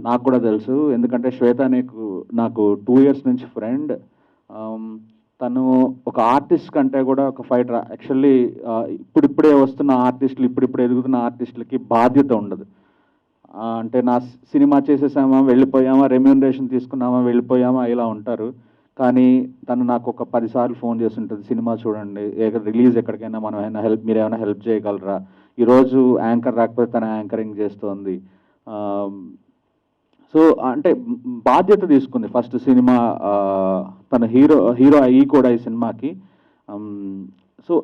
నాకు కూడా తెలుసు. ఎందుకంటే శ్వేత నాకు 2 years నుంచి ఫ్రెండ్. తను ఒక ఆర్టిస్ట్ కంటే కూడా ఒక ఫైటర్. యాక్చువల్లీ ఇప్పుడిప్పుడే వస్తున్న ఆర్టిస్టులు, ఇప్పుడిప్పుడు ఎదుగుతున్న ఆర్టిస్టులకి బాధ్యత ఉండదు. అంటే నా సినిమా చేసేసామా వెళ్ళిపోయామా, రెమ్యూనరేషన్ తీసుకున్నామా వెళ్ళిపోయామా, ఇలా ఉంటారు. కానీ తను నాకు ఒక 10 సార్లు ఫోన్ చేసి ఉంటుంది, సినిమా చూడండి, రిలీజ్ ఎక్కడికైనా మనం ఏమైనా మీరు ఏమైనా హెల్ప్ చేయగలరా. ఈరోజు యాంకర్ రాకపోతే తన యాంకరింగ్ చేస్తోంది. సో అంటే బాధ్యత తీసుకుంది ఫస్ట్ సినిమా. తన హీరో అయ్యి కూడా ఈ సినిమాకి. సో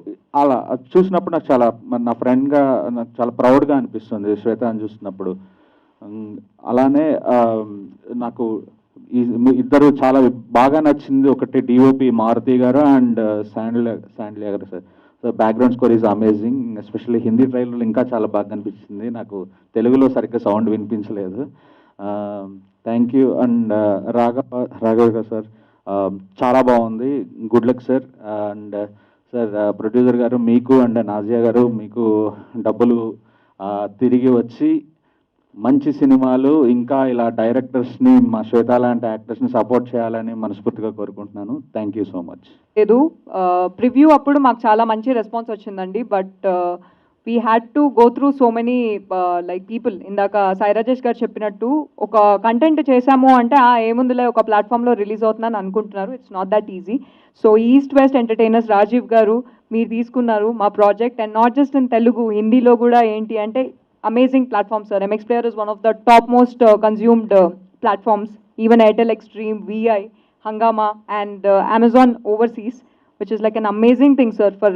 అలా చూసినప్పుడు నాకు చాలా, నా ఫ్రెండ్గా నాకు చాలా ప్రౌడ్గా అనిపిస్తుంది శ్వేత అని చూసినప్పుడు. అలానే నాకు ఇద్దరు చాలా బాగా నచ్చింది. ఒకటి డిఓపి మారుతి గారు అండ్ శాండ్లియా గారు sir. So background score is amazing, especially Hindi ట్రైలర్లో ఇంకా చాలా బాగా అనిపించింది. నాకు తెలుగులో సరిగ్గా సౌండ్ వినిపించలేదు. Thank you. అండ్ రాఘవ్ గారు సార్ చాలా బాగుంది, good luck sir. And sir producer గారు మీకు అండ్ నాజియా గారు మీకు డబ్బులు తిరిగి వచ్చి మంచి సినిమాలు, ఇంకా ఇలా డైరెక్టర్స్ని, మా శ్వేత లాంటి యాక్టర్స్ని సపోర్ట్ చేయాలని మనస్ఫూర్తిగా కోరుకుంటున్నాను. Thank you so much. లేదు, ప్రివ్యూ అప్పుడు మాకు చాలా మంచి రెస్పాన్స్ వచ్చిందండి. But we had to go through so many like people. ఇందాక సాయి రాజేష్ గారు చెప్పినట్టు ఒక కంటెంట్ చేశాము అంటే ఏముందిలే ఒక ప్లాట్ఫామ్లో రిలీజ్ అవుతుందని అనుకుంటున్నారు. It's not that easy. So east west entertainers Rajeev గారు మీరు తీసుకున్నారు మా project, and not just in Telugu, హిందీలో కూడా ఏంటి అంటే amazing platform, sir. MX Player is one of the top most consumed platforms. Even Airtel Extreme, VI, Hangama, and Amazon overseas, which is like an amazing thing, sir, for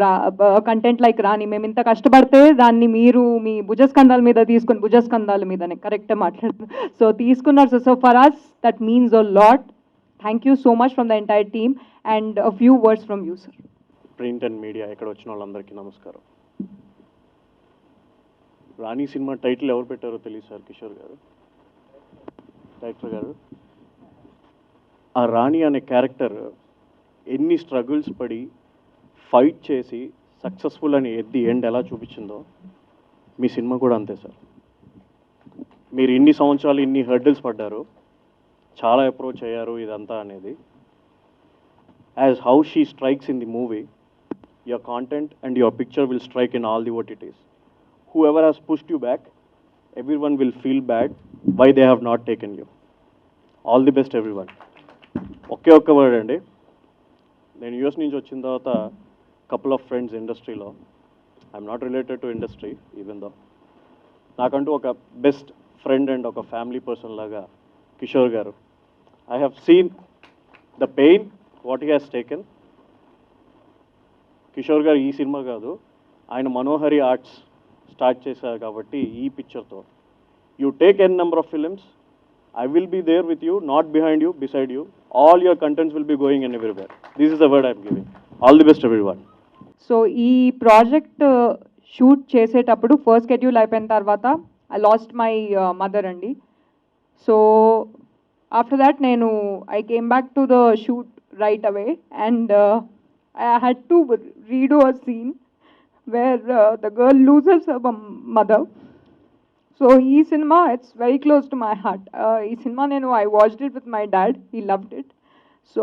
content like Rani. మేము ఇంత కష్టపడితే దాన్ని మీరు మీ భుజస్కంధాల మీద తీసుకుని, భుజస్కంధాల మీదనే కరెక్ట్గా మాట్లాడుతున్నారు, సో తీసుకున్నారు sir. So for us that means a lot. Thank you so much from the entire team, and a few words from you sir. Print and media ఇక్కడ వచ్చిన వాళ్ళందరికీ నమస్కారం. రాణి సినిమా టైటిల్ ఎవరు పెట్టారో తెలియదు సార్, కిషోర్ గారు, డైరెక్టర్ గారు. ఆ రాణి అనే క్యారెక్టర్ ఎన్ని స్ట్రగుల్స్ పడి ఫైట్ చేసి సక్సెస్ఫుల్ అని ఎట్ ది ఎండ్ ఎలా చూపించిందో మీ సినిమా కూడా అంతే సార్. మీరు ఇన్ని సంవత్సరాలు ఇన్ని హర్డిల్స్ పడ్డారు, చాలా అప్రోచ్ అయ్యారు ఇదంతా అనేది. As how she strikes in the movie, your content and your picture will strike in all the OTTs. Whoever has pushed you back, everyone will feel bad why they have not taken you. All the best everyone. ఒక్క word అండి. నేను US నుంచి వచ్చిన తర్వాత couple of friends ఇండస్ట్రీలో, I'm not related to industry even though, నాకంటూ ఒక best friend and ఒక ఫ్యామిలీ పర్సన్ లాగా కిషోర్ గారు. I have seen the pain what he has taken, Kishore గారు ఈ సినిమా కాదు, ఆయన మనోహరి ఆర్ట్స్ స్టార్ట్ చేశారు కాబట్టి ఈ పిక్చర్తో you take an number of films, I will be there with you, not behind you, beside you. All your contents will be going in everywhere. This is the word I'm giving. All the best, everyone. So ఈ project shoot చేసేటప్పుడు first schedule అయిపోయిన తర్వాత I lost my mother అండి. So after that I came back to the shoot right away and I had to redo a scene where the girl loses mother. So ఈ సినిమా it's very close to my heart. ఈ సినిమా I watched it with my dad, he loved it. So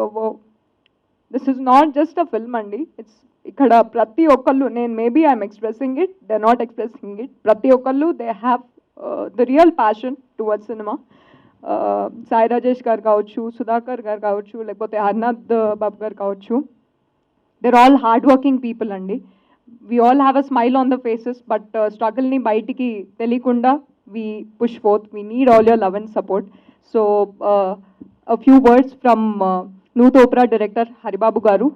this is not just a film అండి, it's ఇక్కడ ప్రతి ఒక్కళ్ళు maybe I'm expressing it, they not expressing it, ప్రతి ఒక్కళ్ళు they have the real passion towards cinema. Sai Rajesh గారు కావచ్చు, సుధాకర్ గారు కావచ్చు, లేకపోతే హర్నాథ్ బాబు గారు కావచ్చు, they're all hard working people అండి. We all have a smile on the faces, but struggle ni బయటికి తెలియకుండా we push forth. We need all your love and support. So a few words from Nuth Opera director Haribabu garu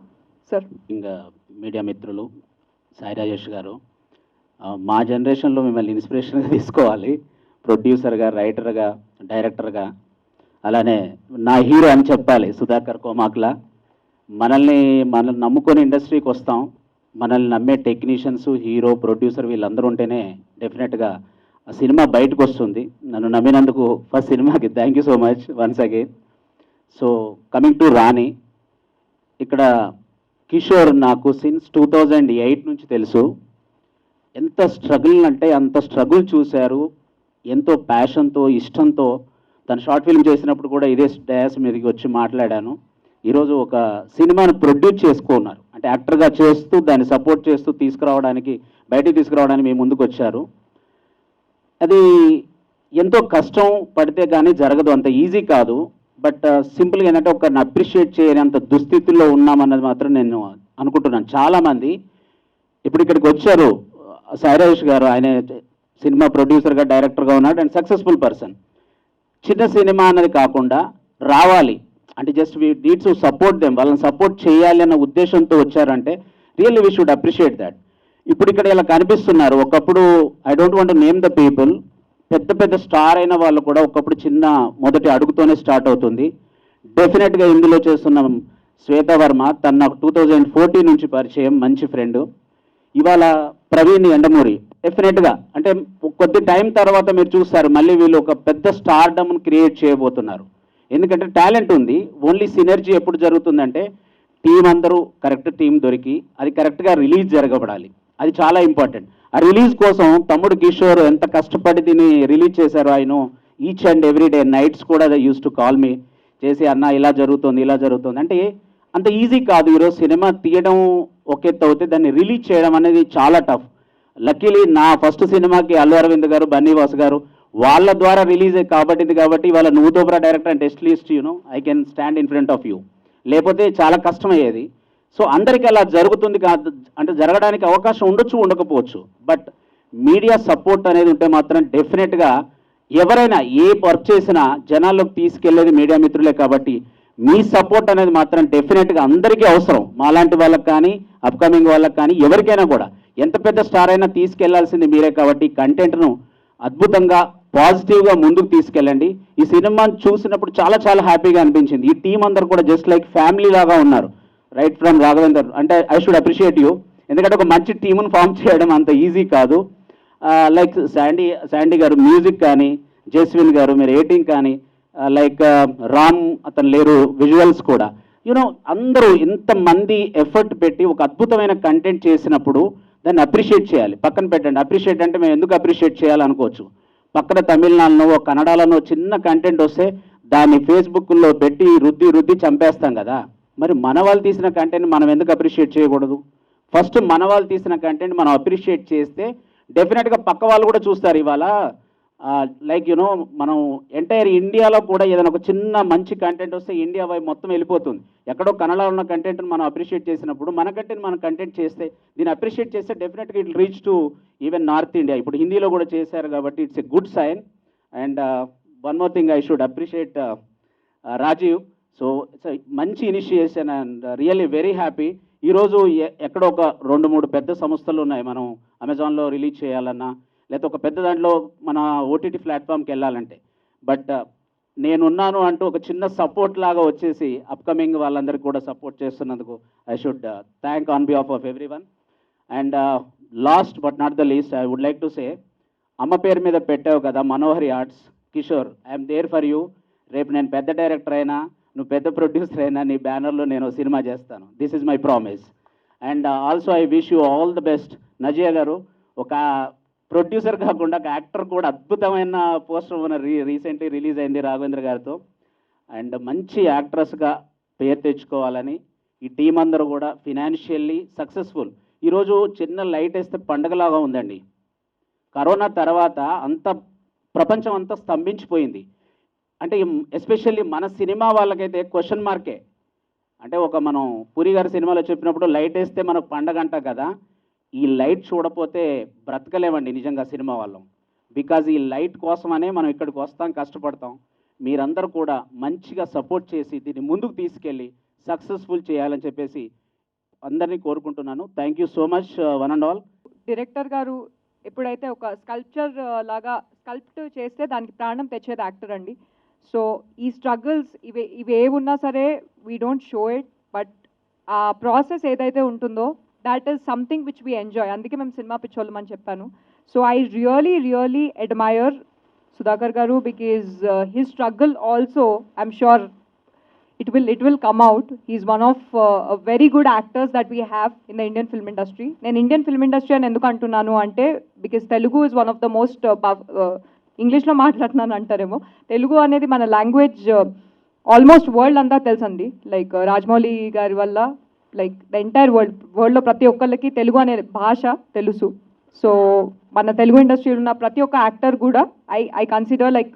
sir. ఇంకా media మిత్రులు, సాయి రాజేష్ గారు, మా జనరేషన్లో మిమ్మల్ని ఇన్స్పిరేషన్గా తీసుకోవాలి, ప్రొడ్యూసర్గా, రైటర్గా, డైరెక్టర్గా. అలానే నా హీరో అని చెప్పాలి సుధాకర్ కోమాక్లా. మనల్ని నమ్ముకొని ఇండస్ట్రీకి వస్తాం, మనల్ని నమ్మే టెక్నీషియన్స్, హీరో, ప్రొడ్యూసర్ వీళ్ళందరూ ఉంటేనే డెఫినెట్గా ఆ సినిమా బయటకు వస్తుంది. నన్ను నమ్మినందుకు ఫస్ట్ సినిమాకి thank you so much once again. So coming to Rani, ఇక్కడ కిషోర్ నాకు సిన్స్ 2008 నుంచి తెలుసు. ఎంత స్ట్రగుల్ అంటే అంత స్ట్రగుల్ చూశారు, ఎంతో ప్యాషన్తో, ఇష్టంతో. తను షార్ట్ ఫిల్మ్ చేసినప్పుడు కూడా ఇదే డయాస్ మీదకి వచ్చి మాట్లాడాను. ఈరోజు ఒక సినిమాను ప్రొడ్యూస్ చేసుకున్నారు, అంటే యాక్టర్గా చేస్తూ దాన్ని సపోర్ట్ చేస్తూ బయటికి తీసుకురావడానికి మీ ముందుకు వచ్చారు. అది ఎంతో కష్టం పడితే కానీ జరగదు, అంత ఈజీ కాదు. బట్ సింపుల్గా ఏంటంటే ఒకరిని అప్రిషియేట్ చేయనంత దుస్థితుల్లో ఉన్నామన్నది మాత్రం నేను అనుకుంటున్నాను. చాలామంది ఇప్పుడు ఇక్కడికి వచ్చారు, సాయి రాజేష్ గారు ఆయన సినిమా ప్రొడ్యూసర్గా, డైరెక్టర్గా ఉన్నాడు అండ్ సక్సెస్ఫుల్ పర్సన్. చిన్న సినిమా అన్నది కాకుండా రావాలి అంటే just we need to support them, వాళ్ళని సపోర్ట్ చేయాలి అన్న ఉద్దేశంతో వచ్చారంటే really we should appreciate that. ఇప్పుడు ఇక్కడ ఇలా కనిపిస్తున్నారు, ఒకప్పుడు I don't want to name the people, పెద్ద పెద్ద స్టార్ అయిన వాళ్ళు కూడా ఒకప్పుడు చిన్న మొదటి అడుగుతోనే స్టార్ట్ అవుతుంది. డెఫినెట్గా ఇందులో చేస్తున్న శ్వేతా వర్మ, తన నాకు 2014 నుంచి పరిచయం, మంచి ఫ్రెండ్. ఇవాళ ప్రవీణ్ ఎండమూరి, డెఫినెట్గా అంటే కొద్ది టైం తర్వాత మీరు చూస్తారు మళ్ళీ వీళ్ళు ఒక పెద్ద స్టార్డమ్ను క్రియేట్ చేయబోతున్నారు. ఎందుకంటే టాలెంట్ ఉంది, ఓన్లీ సినర్జీ ఎప్పుడు జరుగుతుందంటే టీం అందరూ కరెక్ట్ టీం దొరికి అది కరెక్ట్గా రిలీజ్ జరగబడాలి, అది చాలా ఇంపార్టెంట్. ఆ రిలీజ్ కోసం తమ్ముడు కిషోర్ ఎంత కష్టపడి దీన్ని రిలీజ్ చేశారో, ఆయన each and every day nights కూడా యూస్ టు కాల్ మీ చేసి, అన్న ఇలా జరుగుతుంది అంటే అంత ఈజీ కాదు. ఈరోజు సినిమా తీయడం ఒక ఎత్తు అవుతే దాన్ని రిలీజ్ చేయడం అనేది చాలా టఫ్. లక్కీలీ నా ఫస్ట్ సినిమాకి అల్లు అరవింద్ గారు, బన్నీవాస్ గారు వాళ్ళ ద్వారా రిలీజ్ కాబట్టి వాళ్ళ నూత్ opera director and at least I can stand in front of you, లేకపోతే చాలా కష్టమయ్యేది. సో అందరికీ అలా జరుగుతుంది కాదు, అంటే జరగడానికి అవకాశం ఉండొచ్చు, ఉండకపోవచ్చు. బట్ మీడియా సపోర్ట్ అనేది ఉంటే మాత్రం డెఫినెట్గా ఎవరైనా ఏ వర్క్ చేసినా జనాల్లోకి తీసుకెళ్లేది మీడియా మిత్రులే. కాబట్టి మీ సపోర్ట్ అనేది మాత్రం డెఫినెట్గా అందరికీ అవసరం, మాలాంటి వాళ్ళకి కానీ, అప్కమింగ్ వాళ్ళకి కానీ, ఎవరికైనా కూడా. ఎంత పెద్ద స్టార్ అయినా తీసుకెళ్లాల్సింది మీరే. కాబట్టి కంటెంట్ను అద్భుతంగా పాజిటివ్గా ముందుకు తీసుకెళ్ళండి. ఈ సినిమాని చూసినప్పుడు చాలా చాలా హ్యాపీగా అనిపించింది. ఈ టీం అందరు కూడా జస్ట్ లైక్ ఫ్యామిలీ లాగా ఉన్నారు, రైట్ ఫ్రమ్ రాఘవేందర్. అంటే ఐ షుడ్ అప్రిషియేట్ యూ, ఎందుకంటే ఒక మంచి టీమును ఫామ్ చేయడం అంత ఈజీ కాదు. లైక్ శాండీ గారు మ్యూజిక్ కానీ, జస్విన్ గారు మీరు ఎడిటింగ్ కానీ, లైక్ రామ్ అతను లేరు విజువల్స్ కూడా, అందరూ ఇంతమంది ఎఫర్ట్ పెట్టి ఒక అద్భుతమైన కంటెంట్ చేసినప్పుడు దాన్ని అప్రిషియేట్ చేయాలి. పక్కన పెట్టండి, అప్రిషియేట్ అంటే మేము ఎందుకు అప్రిషియేట్ చేయాలనుకోవచ్చు. పక్కన తమిళనాడులో కన్నడలోనో చిన్న కంటెంట్ వస్తే దాన్ని ఫేస్బుక్లో పెట్టి రుద్ది చంపేస్తాం కదా. మరి మన వాళ్ళు తీసిన కంటెంట్ మనం ఎందుకు అప్రిషియేట్ చేయకూడదు? ఫస్ట్ మన వాళ్ళు తీసిన కంటెంట్ మనం అప్రిషియేట్ చేస్తే డెఫినెట్గా పక్క వాళ్ళు కూడా చూస్తారు. ఇవాళ లైక్ మనం ఎంటైర్ ఇండియాలో కూడా ఏదైనా ఒక చిన్న మంచి కంటెంట్ వస్తే ఇండియా వైపు మొత్తం వెళ్ళిపోతుంది. ఎక్కడో కన్నడలో ఉన్న కంటెంట్ని మనం అప్రిషియేట్ చేసినప్పుడు మన కంటెంట్ మనం కంటెంట్ చేస్తే, దీన్ని అప్రిషియేట్ చేస్తే డెఫినెట్గా it reach to even north India. ఇప్పుడు హిందీలో కూడా చేశారు కాబట్టి it's a good sign. And one more thing, I should appreciate Rajiv. So it's మంచి initiation and really very happy. ఈరోజు ఎక్కడో ఒక 2-3 పెద్ద సంస్థలు ఉన్నాయి. మనం అమెజాన్లో రిలీజ్ చేయాలన్నా, లేకపోతే ఒక పెద్ద దాంట్లో మన ఓటీటీ ప్లాట్ఫామ్కి వెళ్ళాలంటే. బట్ నేనున్నాను అంటూ ఒక చిన్న సపోర్ట్ లాగా వచ్చేసి అప్కమింగ్ వాళ్ళందరికీ కూడా సపోర్ట్ చేస్తున్నందుకు I should thank on behalf of everyone. And last but not the least, I would like to say, అమ్మ పేరు మీద పెట్టావు కదా Manohari arts, Kishore, I'm there for you. రేపు నేను పెద్ద డైరెక్టర్ అయినా, నువ్వు పెద్ద ప్రొడ్యూసర్ అయినా, నీ బ్యానర్లో నేను సినిమా చేస్తాను. This is my promise. And also I wish you all the best. Nazia గారు ఒక ప్రొడ్యూసర్ కాకుండా ఒక యాక్టర్ కూడా, అద్భుతమైన పోస్టర్ మన రీసెంట్లీ రిలీజ్ అయింది రాఘవేంద్ర గారితో. అండ్ మంచి యాక్ట్రెస్గా పేరు తెచ్చుకోవాలని ఈ టీం అందరూ కూడా ఫినాన్షియల్లీ సక్సెస్ఫుల్. ఈరోజు చిన్న లైట్ వేస్తే పండగలాగా ఉందండి. కరోనా తర్వాత అంత ప్రపంచం అంతా స్తంభించిపోయింది. అంటే ఎస్పెషల్లీ మన సినిమా వాళ్ళకైతే క్వశ్చన్ మార్కే. అంటే ఒక మనం పూరి గారి సినిమాలో చెప్పినప్పుడు లైట్ వేస్తే మనకు పండగ అంట కదా, ఈ లైట్ చూడపోతే బ్రతకలేమండి నిజంగా సినిమా వాళ్ళం. బికాజ్ ఈ లైట్ కోసమనే మనం ఇక్కడికి వస్తాం, కష్టపడతాం. మీరందరూ కూడా మంచిగా సపోర్ట్ చేసి దీన్ని ముందుకు తీసుకెళ్ళి సక్సెస్ఫుల్ చేయాలని చెప్పేసి అందరినీ కోరుకుంటున్నాను. Thank you so much one and all. Director గారు ఎప్పుడైతే ఒక స్కల్ప్చర్ లాగా స్కల్ప్ట్ చేస్తే దానికి ప్రాణం తెచ్చేది యాక్టర్ అండి. సో ఈ స్ట్రగుల్స్ ఇవి ఏమున్నా సరే we don't show it, but ఆ ప్రాసెస్ ఏదైతే ఉంటుందో that is something which we enjoy. అందుకే మేము సినిమా పిచ్చోళ్ళం అని చెప్పాను. So I really admire Sudhakar garu, because his struggle also I'm sure it will come out. He's one of a very good actors that we have in the Indian film industry. నేను Indian film industry అని ఎందుకు అంటున్నాను అంటే, because Telugu is one of the most ఇంగ్లీష్లో మాట్లాడుతున్నాను అంటారేమో, తెలుగు అనేది మన లాంగ్వేజ్ ఆల్మోస్ట్ వరల్డ్ అంతా తెలుసండి. లైక్ రాజమౌళి గారి వల్ల లైక్ ద ఎంటైర్ వరల్డ్లో ప్రతి ఒక్కళ్ళకి తెలుగు అనే భాష తెలుసు. సో మన తెలుగు ఇండస్ట్రీలో ఉన్న ప్రతి ఒక్క యాక్టర్ కూడా I consider like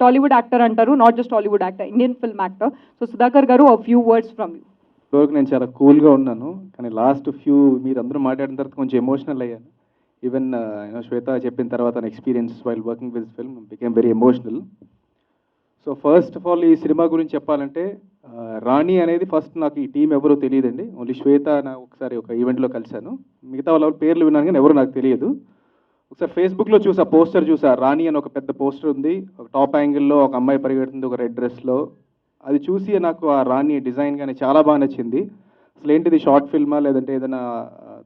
Tollywood actor అంటారు, not just Tollywood actor, Indian film actor. So Sudhakar garu a few words from you. ఇప్పటివరకు నేను చాలా కూల్గా ఉన్నాను, కానీ లాస్ట్ ఫ్యూ మీరు అందరూ మాట్లాడిన తర్వాత కొంచెం ఎమోషనల్ అయ్యాను. ఈవెన్ శ్వేత చెప్పిన తర్వాత నా experience while working with film became very emotional. So first of all ఈ సినిమా గురించి చెప్పాలంటే, రాణి అనేది ఫస్ట్ నాకు ఈ టీం ఎవరో తెలియదండి. ఓన్లీ శ్వేత నా ఒకసారి ఒక ఈవెంట్లో కలిశాను, మిగతా వాళ్ళ పేర్లు విన్నాను కానీ ఎవరు నాకు తెలియదు. ఒకసారి ఫేస్బుక్లో చూసా, పోస్టర్ చూసా, రాణి అని ఒక పెద్ద పోస్టర్ ఉంది, ఒక టాప్ యాంగిల్లో ఒక అమ్మాయి పరిగెడుతుంది ఒక రెడ్ డ్రెస్లో. అది చూసి నాకు ఆ రాణి డిజైన్ కానీ చాలా బాగా నచ్చింది. అసలు ఏంటిది, షార్ట్ ఫిల్మా లేదంటే ఏదైనా,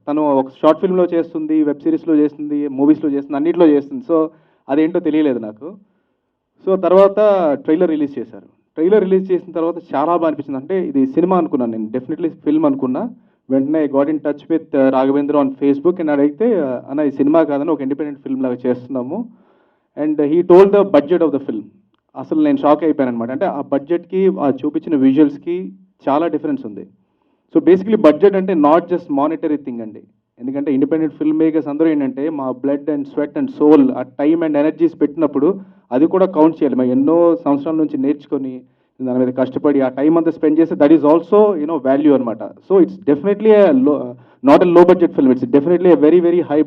తను ఒక షార్ట్ ఫిల్మ్లో చేస్తుంది, వెబ్ సిరీస్లో చేస్తుంది, మూవీస్లో చేస్తుంది, అన్నింటిలో చేస్తుంది. సో అదేంటో తెలియలేదు నాకు. సో తర్వాత ట్రైలర్ రిలీజ్ చేశారు. ట్రైలర్ రిలీజ్ చేసిన తర్వాత చాలా బాగా అనిపించింది. అంటే ఇది సినిమా అనుకున్నాను నేను, డెఫినెట్లీ ఫిల్మ్ అనుకున్నా. వెంటనే got in touch with Raghavendra on Facebook and అడిగితే, అన్న ఈ సినిమా కాదని ఒక ఇండిపెండెంట్ ఫిల్మ్ లాగా చేస్తున్నాము. And he told the budget of the film. అసలు నేను షాక్ అయిపోయాను అనమాట. అంటే ఆ బడ్జెట్కి ఆ చూపించిన విజువల్స్కి చాలా డిఫరెన్స్ ఉంది. సో బేసికలీ బడ్జెట్ అంటే నాట్ జస్ట్ మానిటరీ థింగ్ అండి. ఎందుకంటే ఇండిపెండెంట్ ఫిల్మ్ మేకర్స్ అందరూ ఏంటంటే మా blood and sweat and soul, ఆ టైమ్ అండ్ ఎనర్జీస్ పెట్టినప్పుడు అది కూడా కౌంట్ చేయాలి. మేము ఎన్నో సంవత్సరాల నుంచి నేర్చుకొని దాని మీద కష్టపడి ఆ టైం అంతా స్పెండ్ చేస్తే దట్ ఈస్ ఆల్సో వాల్యూ అనమాట. So it's definitely not a low budget film, it's definitely a very very high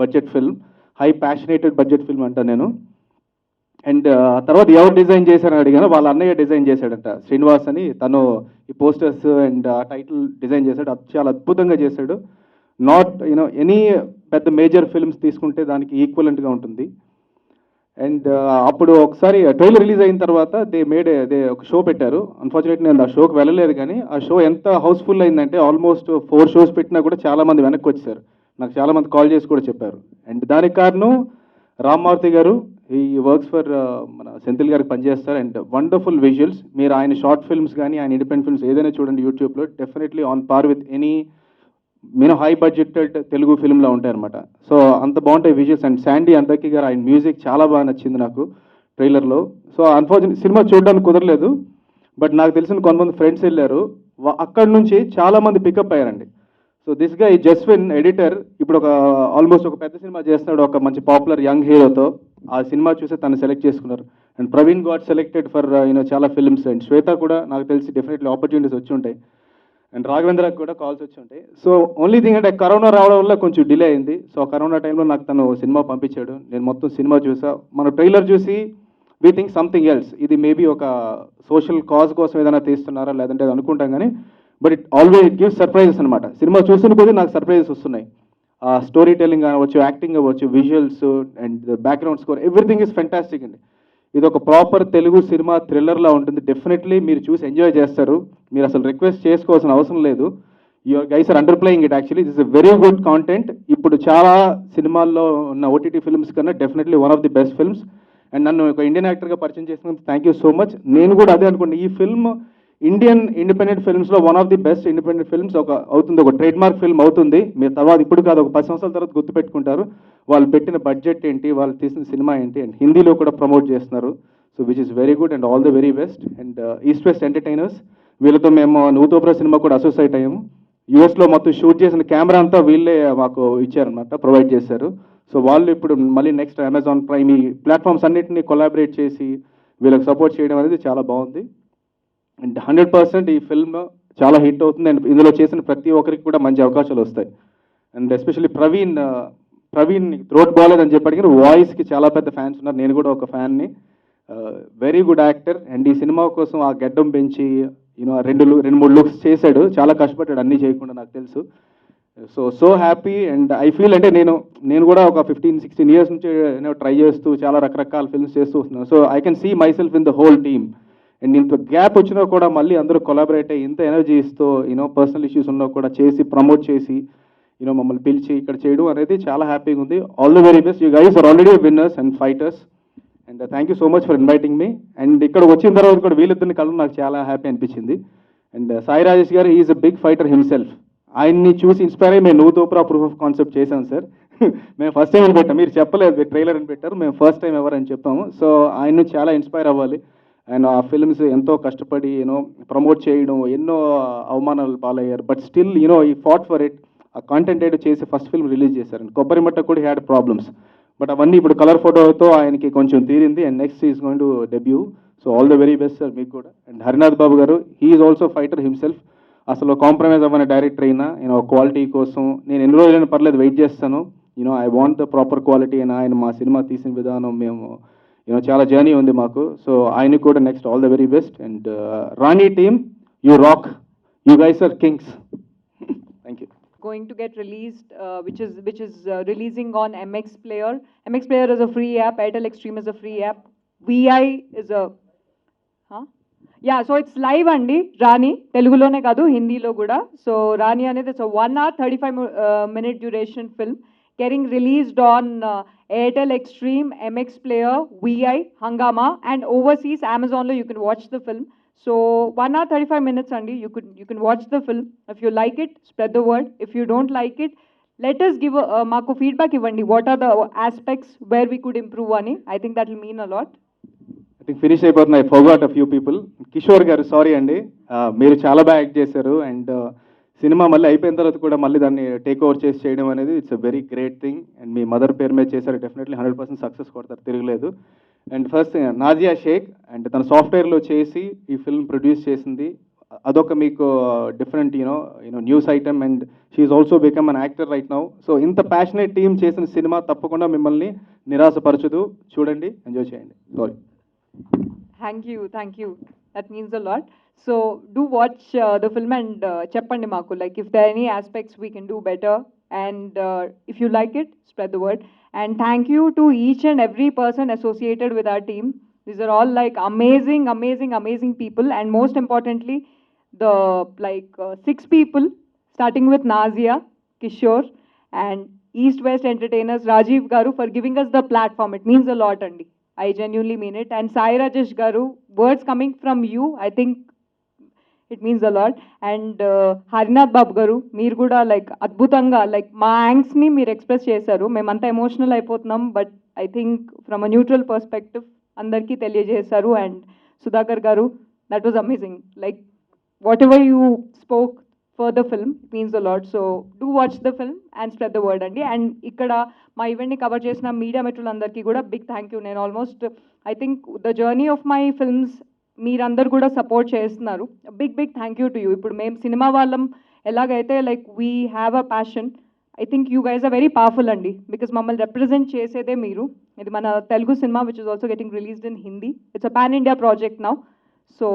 budget film, high passionated budget film అంట నేను. అండ్ తర్వాత ఎవరు డిజైన్ చేశారని అడిగాను, వాళ్ళ అన్నయ్య డిజైన్ చేశాడంట, శ్రీనివాస్ అని. తను ఈ పోస్టర్స్ అండ్ ఆ టైటిల్ డిజైన్ చేశాడు, అది చాలా అద్భుతంగా చేశాడు. నాట్ ఎనీ పెద్ద మేజర్ ఫిల్మ్స్ తీసుకుంటే దానికి ఈక్వలెంట్గా ఉంటుంది. అండ్ అప్పుడు ఒకసారి ట్రైలర్ రిలీజ్ అయిన తర్వాత దే ఒక షో పెట్టారు. అన్ఫార్చునేట్లీ నేను ఆ షోకి వెళ్ళలేదు, కానీ ఆ షో ఎంత హౌస్ఫుల్ అయిందంటే ఆల్మోస్ట్ 4 షోస్ పెట్టినా కూడా చాలామంది వెనక్కి వచ్చారు. నాకు చాలామంది కాల్ చేసి కూడా చెప్పారు. అండ్ దానికి కారణం రామ్మూర్తి గారు. ఈ వర్క్స్ ఫర్ మన సెంథిల్ గారికి పనిచేస్తారు. And wonderful visuals. మీరు ఆయన షార్ట్ ఫిల్మ్స్ కానీ ఆయన ఇండిపెండెంట్ ఫిల్మ్స్ ఏదైనా చూడండి యూట్యూబ్లో, definitely on par with any high budgeted Telugu ఫిల్మ్లో ఉంటాయన్నమాట. సో అంత బాగుంటాయి విజువల్స్. అండ్ శాండీ అందకి గారు ఆయన మ్యూజిక్ చాలా బాగా నచ్చింది నాకు ట్రైలర్లో. సో అన్ఫార్చునేట్ సినిమా చూడడానికి కుదరలేదు, బట్ నాకు తెలిసిన కొంతమంది ఫ్రెండ్స్ వెళ్ళారు, అక్కడ నుంచి చాలామంది పికప్ అయ్యారండి. సో దిస్ గా ఈ జస్విన్ ఎడిటర్ ఇప్పుడు ఒక ఆల్మోస్ట్ ఒక పెద్ద సినిమా చేస్తున్నాడు ఒక మంచి పాపులర్ యంగ్ హీరోతో. ఆ సినిమా చూసి తను సెలెక్ట్ చేసుకున్నారు. And Praveen got selected for చాలా ఫిల్మ్స్. అండ్ శ్వేత కూడా నాకు తెలిసి డెఫినెట్లీ ఆపర్చునిటీస్ వచ్చి ఉంటాయి. అండ్ రాఘవేంద్రకి కూడా కాల్స్ వచ్చి ఉంటాయి. సో ఓన్లీ థింగ్ అంటే కరోనా రావడం వల్ల కొంచెం డిలే అయింది. సో కరోనా టైంలో నాకు తను సినిమా పంపించాడు, నేను మొత్తం సినిమా చూసా. మన ట్రైలర్ చూసి వీ థింక్ సంథింగ్ ఎల్స్, ఇది మేబీ ఒక సోషల్ కాజ్ కోసం ఏదైనా తీస్తున్నారా లేదంటే అది అనుకుంటాం, కానీ బట్ ఇట్ గివ్స్ సర్ప్రైజెస్ అనమాట. సినిమా చూసిన కొద్దీ నాకు సర్ప్రైజెస్ వస్తున్నాయి. స్టోరీ టెల్లింగ్ అవ్వచ్చు, యాక్టింగ్ అవ్వచ్చు, visuals and background score, everything is fantastic అండి. ఇది ఒక ప్రాపర్ తెలుగు సినిమా థ్రిల్లర్లా ఉంటుంది. డెఫినెట్లీ మీరు చూసి ఎంజాయ్ చేస్తారు. మీరు అసలు రిక్వెస్ట్ చేసుకోవాల్సిన అవసరం లేదు. Your guys are underplaying it actually. This is very good content. ఇప్పుడు చాలా సినిమాల్లో ఉన్న ఓటీటీ ఫిల్మ్స్ కన్నా definitely one of the best films. And నన్ను ఒక ఇండియన్ యాక్టర్గా పరిచయం చేసినందుకు థ్యాంక్ యూ సో మచ్. నేను కూడా అదే అనుకోండి, ఈ ఫిల్మ్ ఇండియన్ ఇండిపెండెంట్ ఫిల్మ్స్లో one of the best independent films అవుతుంది, ఒక ట్రేడ్ మార్క్ ఫిల్మ్ అవుతుంది. మీరు తర్వాత ఇప్పుడు కాదు, ఒక 10 సంవత్సరాల తర్వాత గుర్తుపెట్టుకుంటారు వాళ్ళు పెట్టిన బడ్జెట్ ఏంటి, వాళ్ళు తీసిన సినిమా ఏంటి. అండ్ హిందీలో కూడా ప్రమోట్ చేస్తున్నారు. So which is very good and all the very best. And east west entertainers, వీళ్ళతో మేము నూతోప్రా సినిమా కూడా అసోసియేట్ అయ్యాము. యూఎస్లో మొత్తం షూట్ చేసిన కెమెరా అంతా వీళ్ళే మాకు ఇచ్చారనమాట, ప్రొవైడ్ చేశారు. సో వాళ్ళు ఇప్పుడు మళ్ళీ నెక్స్ట్ అమెజాన్ ప్రైమ్ ఈ ప్లాట్ఫామ్స్ అన్నింటినీ కొలాబరేట్ చేసి వీళ్ళకి సపోర్ట్ చేయడం అనేది చాలా బాగుంది. అండ్ 100% ఈ ఫిల్మ్ చాలా హిట్ అవుతుంది. అండ్ ఇందులో చేసిన ప్రతి ఒక్కరికి కూడా మంచి అవకాశాలు వస్తాయి. అండ్ ఎస్పెషల్లీ ప్రవీణ్ థ్రోట్ బాగాలేదని చెప్పాడు, కానీ వాయిస్కి చాలా పెద్ద ఫ్యాన్స్ ఉన్నారు. నేను కూడా ఒక ఫ్యాన్ని. Very good actor. అండ్ ఈ సినిమా కోసం ఆ గడ్డం పెంచి రెండు మూడు లుక్స్ చేశాడు, చాలా కష్టపడ్డాడు అన్నీ చేయకుండా, నాకు తెలుసు. So happy. And I feel అంటే నేను కూడా ఒక 15-16 ఇయర్స్ నుంచి ట్రై చేస్తూ చాలా రకరకాల ఫిల్మ్స్ చేస్తూ వస్తున్నాను. So I can see myself in the whole team. And ఇంత గ్యాప్ వచ్చినా కూడా మళ్ళీ అందరూ కొలాబరేట్ అయ్యి ఇంత ఎనర్జీ ఇస్తూ పర్సనల్ ఇష్యూస్ ఉన్నా కూడా చేసి ప్రమోట్ చేసి మమ్మల్ని పిలిచి ఇక్కడ చేయడం అనేది చాలా హ్యాపీగా ఉంది. All the very best. You guys are already winners and fighters. And thank you so much for inviting me. And ఇక్కడ వచ్చిన తర్వాత కూడా వీళ్ళిద్దరిని కలవడం నాకు చాలా హ్యాపీ అనిపించింది. And Sai Rajesh garu, is a big fighter himself. ఆయన్ని చూసి ఇన్స్పైర్ అయ్యి మేము నూతోప్రా ప్రూఫ్ ఆఫ్ కాన్సెప్ట్ చేశాం సార్. మేము ఫస్ట్ టైం అని పెట్టాం, మీరు చెప్పలేదు, ట్రైలర్ అని పెట్టారు, మేము ఫస్ట్ టైం ఎవరని చెప్పాము. సో ఆయన చాలా ఇన్స్పైర్ అవ్వాలి. ఆయన ఆ ఫిల్మ్స్ ఎంతో కష్టపడి ప్రమోట్ చేయడం, ఎన్నో అవమానాలు పాలయ్యారు. బట్ స్టిల్ ఈ ఫాట్ ఫర్ ఇట్. ఆ కాంటెంటెడ్ చేసి ఫస్ట్ ఫిల్మ్ రిలీజ్ చేశారు. కొబ్బరిమట్ట కూడా హ్యాడ్ ప్రాబ్లమ్స్, బట్ అవన్నీ ఇప్పుడు కలర్ ఫోటోతో ఆయనకి కొంచెం తీరింది. And next is going to debut. So all the very best sir మీకు కూడా. అండ్ హరినాథ్ బాబు గారు, he is also fighter himself. అసలు కాంప్రమైజ్ అవ్వని డైరెక్టర్ అయినా క్వాలిటీ కోసం నేను ఎన్ని రోజులైనా పర్లేదు వెయిట్ చేస్తాను. I want the proper quality. అని ఆయన మా సినిమా తీసిన విధానం మేము చాలా జర్నీ ఉంది మాకు. సో ఆయనకు కూడా next all the very best. And Rani team, you rock, you guys are kings. Thank you. Going to get released, which is releasing on MX Player. MX Player is a free app. Airtel Xstream is a free app. VI is a yeah, so it's live andi. Rani Telugulone kadu, Hindilo kuda. So Rani anedi it's a 1 hour 35 minute duration film getting released on Airtel Xstream, MX Player, VI, Hangama, and overseas Amazon lo you can watch the film. So 1 hour 35 minutes andi. You can watch the film. If you like it, spread the word. If you don't like it, let us give maaku feedback ivandi. What are the aspects where we could improve ani? I think that will mean a lot. I think finish అయిపోతుంది. I forgot a few people. Kishore గారు, sorry అండి, మీరు చాలా బాగా act చేశారు. And cinema మళ్ళీ అయిపోయిన తర్వాత కూడా మళ్ళీ దాన్ని టేక్ ఓవర్ చేసి చేయడం అనేది it's a very great thing. And మీ మదర్ పేరు మీద చేశారు, డెఫినెట్లీ 100% సక్సెస్ కొడతారు, తిరగలేదు. And first Nazia Shaikh, and తన సాఫ్ట్వేర్లో చేసి ఈ ఫిల్మ్ ప్రొడ్యూస్ చేసింది. అదొక మీకు different news item. And she also become an actor right now. So ఇంత ప్యాషనేట్ టీమ్ చేసిన సినిమా తప్పకుండా మిమ్మల్ని నిరాశపరచదు. చూడండి, ఎంజాయ్ చేయండి. Sorry. Thank you. That means a lot. So do watch the film and cheppandi maaku, like if there are any aspects we can do better. And if you like it, spread the word. And thank you to each and every person associated with our team. These are all like amazing people. And most importantly, the 6 people, starting with Nazia, Kishore, and East West Entertainers, Rajiv Garu, for giving us the platform. It means a lot, andi. I genuinely mean it. And Sai Rajesh Garu, words coming from you, I think it means a lot. And Harinath Babu Garu, meer kuda like adbhutanga, like ma angst ni meer express chesaru. Memanta emotional అయిపోతున్నాం, but I think from a neutral perspective andarki తెలియజేశారు. And Sudhakar Garu, that was amazing. Like whatever you spoke for the film, it means a lot. So do watch the film and spread the word andi. And ikkada మా ఈవెంట్ని cover చేసిన media మిత్రులందరికీ కూడా big thank you. నేను almost I think the journey of my films మీరందరూ కూడా support చేస్తున్నారు. Big thank you to you. ఇప్పుడు మేము సినిమా వాళ్ళం ఎలాగైతే like we have a passion, I think you guys are very powerful అండి. బికాస్ మమ్మల్ని రిప్రజెంట్ చేసేదే మీరు. ఇది మన Telugu cinema which is also getting released in Hindi. It's a pan India project now. So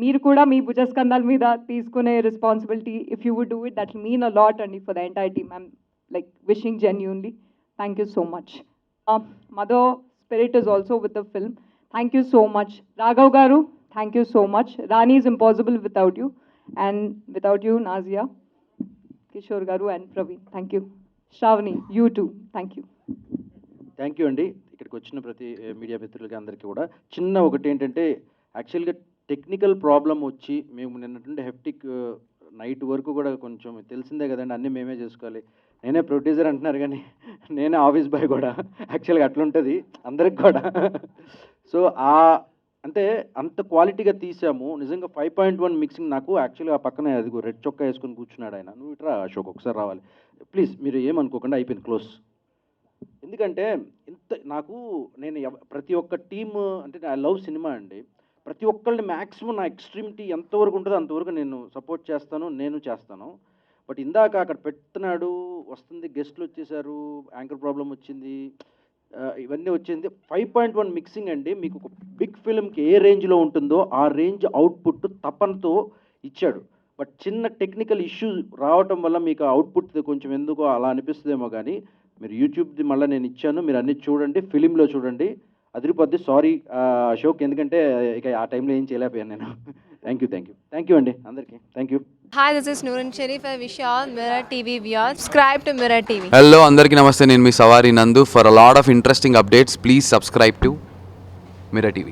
మీరు కూడా మీ భుజస్కంధాల మీద తీసుకునే responsibility if you would do it that mean a lot అండి for the entire team. I'm like wishing genuinely thank you so much. Mother spirit is also with the film. Thank you so much. Raghav గారు, thank you so much. Rani is impossible without you, and without you Nazia, Kishore గారు and Praveen. Thank you. Shravani, you too, thank you. Thank you అండి. ఇక్కడికి వచ్చిన ప్రతి media మిత్రులకి అందరికీ కూడా చిన్న ఒకటి ఏంటంటే, యాక్చువల్గా టెక్నికల్ ప్రాబ్లం వచ్చి మేము నిన్నటువంటి హెప్టిక్ నైట్ వరకు కూడా కొంచెం తెలిసిందే కదండి, అన్నీ మేమే చేసుకోవాలి. నేనే ప్రొడ్యూసర్ అంటున్నారు కానీ నేనే ఆఫీస్ బాయ్ కూడా. యాక్చువల్గా అట్లుంటుంది అందరికి కూడా. సో అంటే అంత క్వాలిటీగా తీసాము నిజంగా. 5.1 మిక్సింగ్ నాకు యాక్చువల్గా ఆ పక్కనే అదిగో రెడ్ చొక్కా వేసుకొని కూర్చున్నాడు ఆయన. నువ్వు ఇట్రా అశోక్ ఒకసారి రావాలి ప్లీజ్, మీరు ఏమనుకోకుండా, అయిపోయింది క్లోజ్. ఎందుకంటే నేను ప్రతి ఒక్క టీమ్ అంటే ఐ లవ్ సినిమా అండి. ప్రతి ఒక్కళ్ళని మ్యాక్సిమం నా ఎక్స్ట్రీమిటీ ఎంతవరకు ఉంటుందో అంతవరకు నేను సపోర్ట్ చేస్తాను, నేను చేస్తాను. బట్ ఇందాక అక్కడ పెడుతున్నాడు, వస్తుంది, గెస్ట్లు వచ్చేసారు, యాంకర్ ప్రాబ్లం వచ్చింది, ఇవన్నీ వచ్చింది. 5.1 మిక్సింగ్ అండి. మీకు ఒక బిగ్ ఫిల్మ్కి ఏ రేంజ్లో ఉంటుందో ఆ రేంజ్ అవుట్పుట్ తపనతో ఇచ్చాడు. బట్ చిన్న టెక్నికల్ ఇష్యూ రావటం వల్ల మీకు అవుట్పుట్ కొంచెం ఎందుకో అలా అనిపిస్తుందేమో కానీ, మీరు యూట్యూబ్ది మళ్ళీ నేను ఇచ్చాను, మీరు అన్నీ చూడండి, ఫిలింలో చూడండి, అదిరిపోద్ది. సారీ అశోక్, ఎందుకంటే ఇక ఆ టైంలో ఏం చేయలేకపోయాను నేను. థ్యాంక్ యూ అండి అందరికీ. Thank you. Hi, this is Noorun Sharif. I wish you all Mirror TV viewers. Subscribe to Mirror TV. Hello అందరికీ నమస్తే, నేను మీ సవారి నందు. For a lot of interesting updates please subscribe to mirror TV.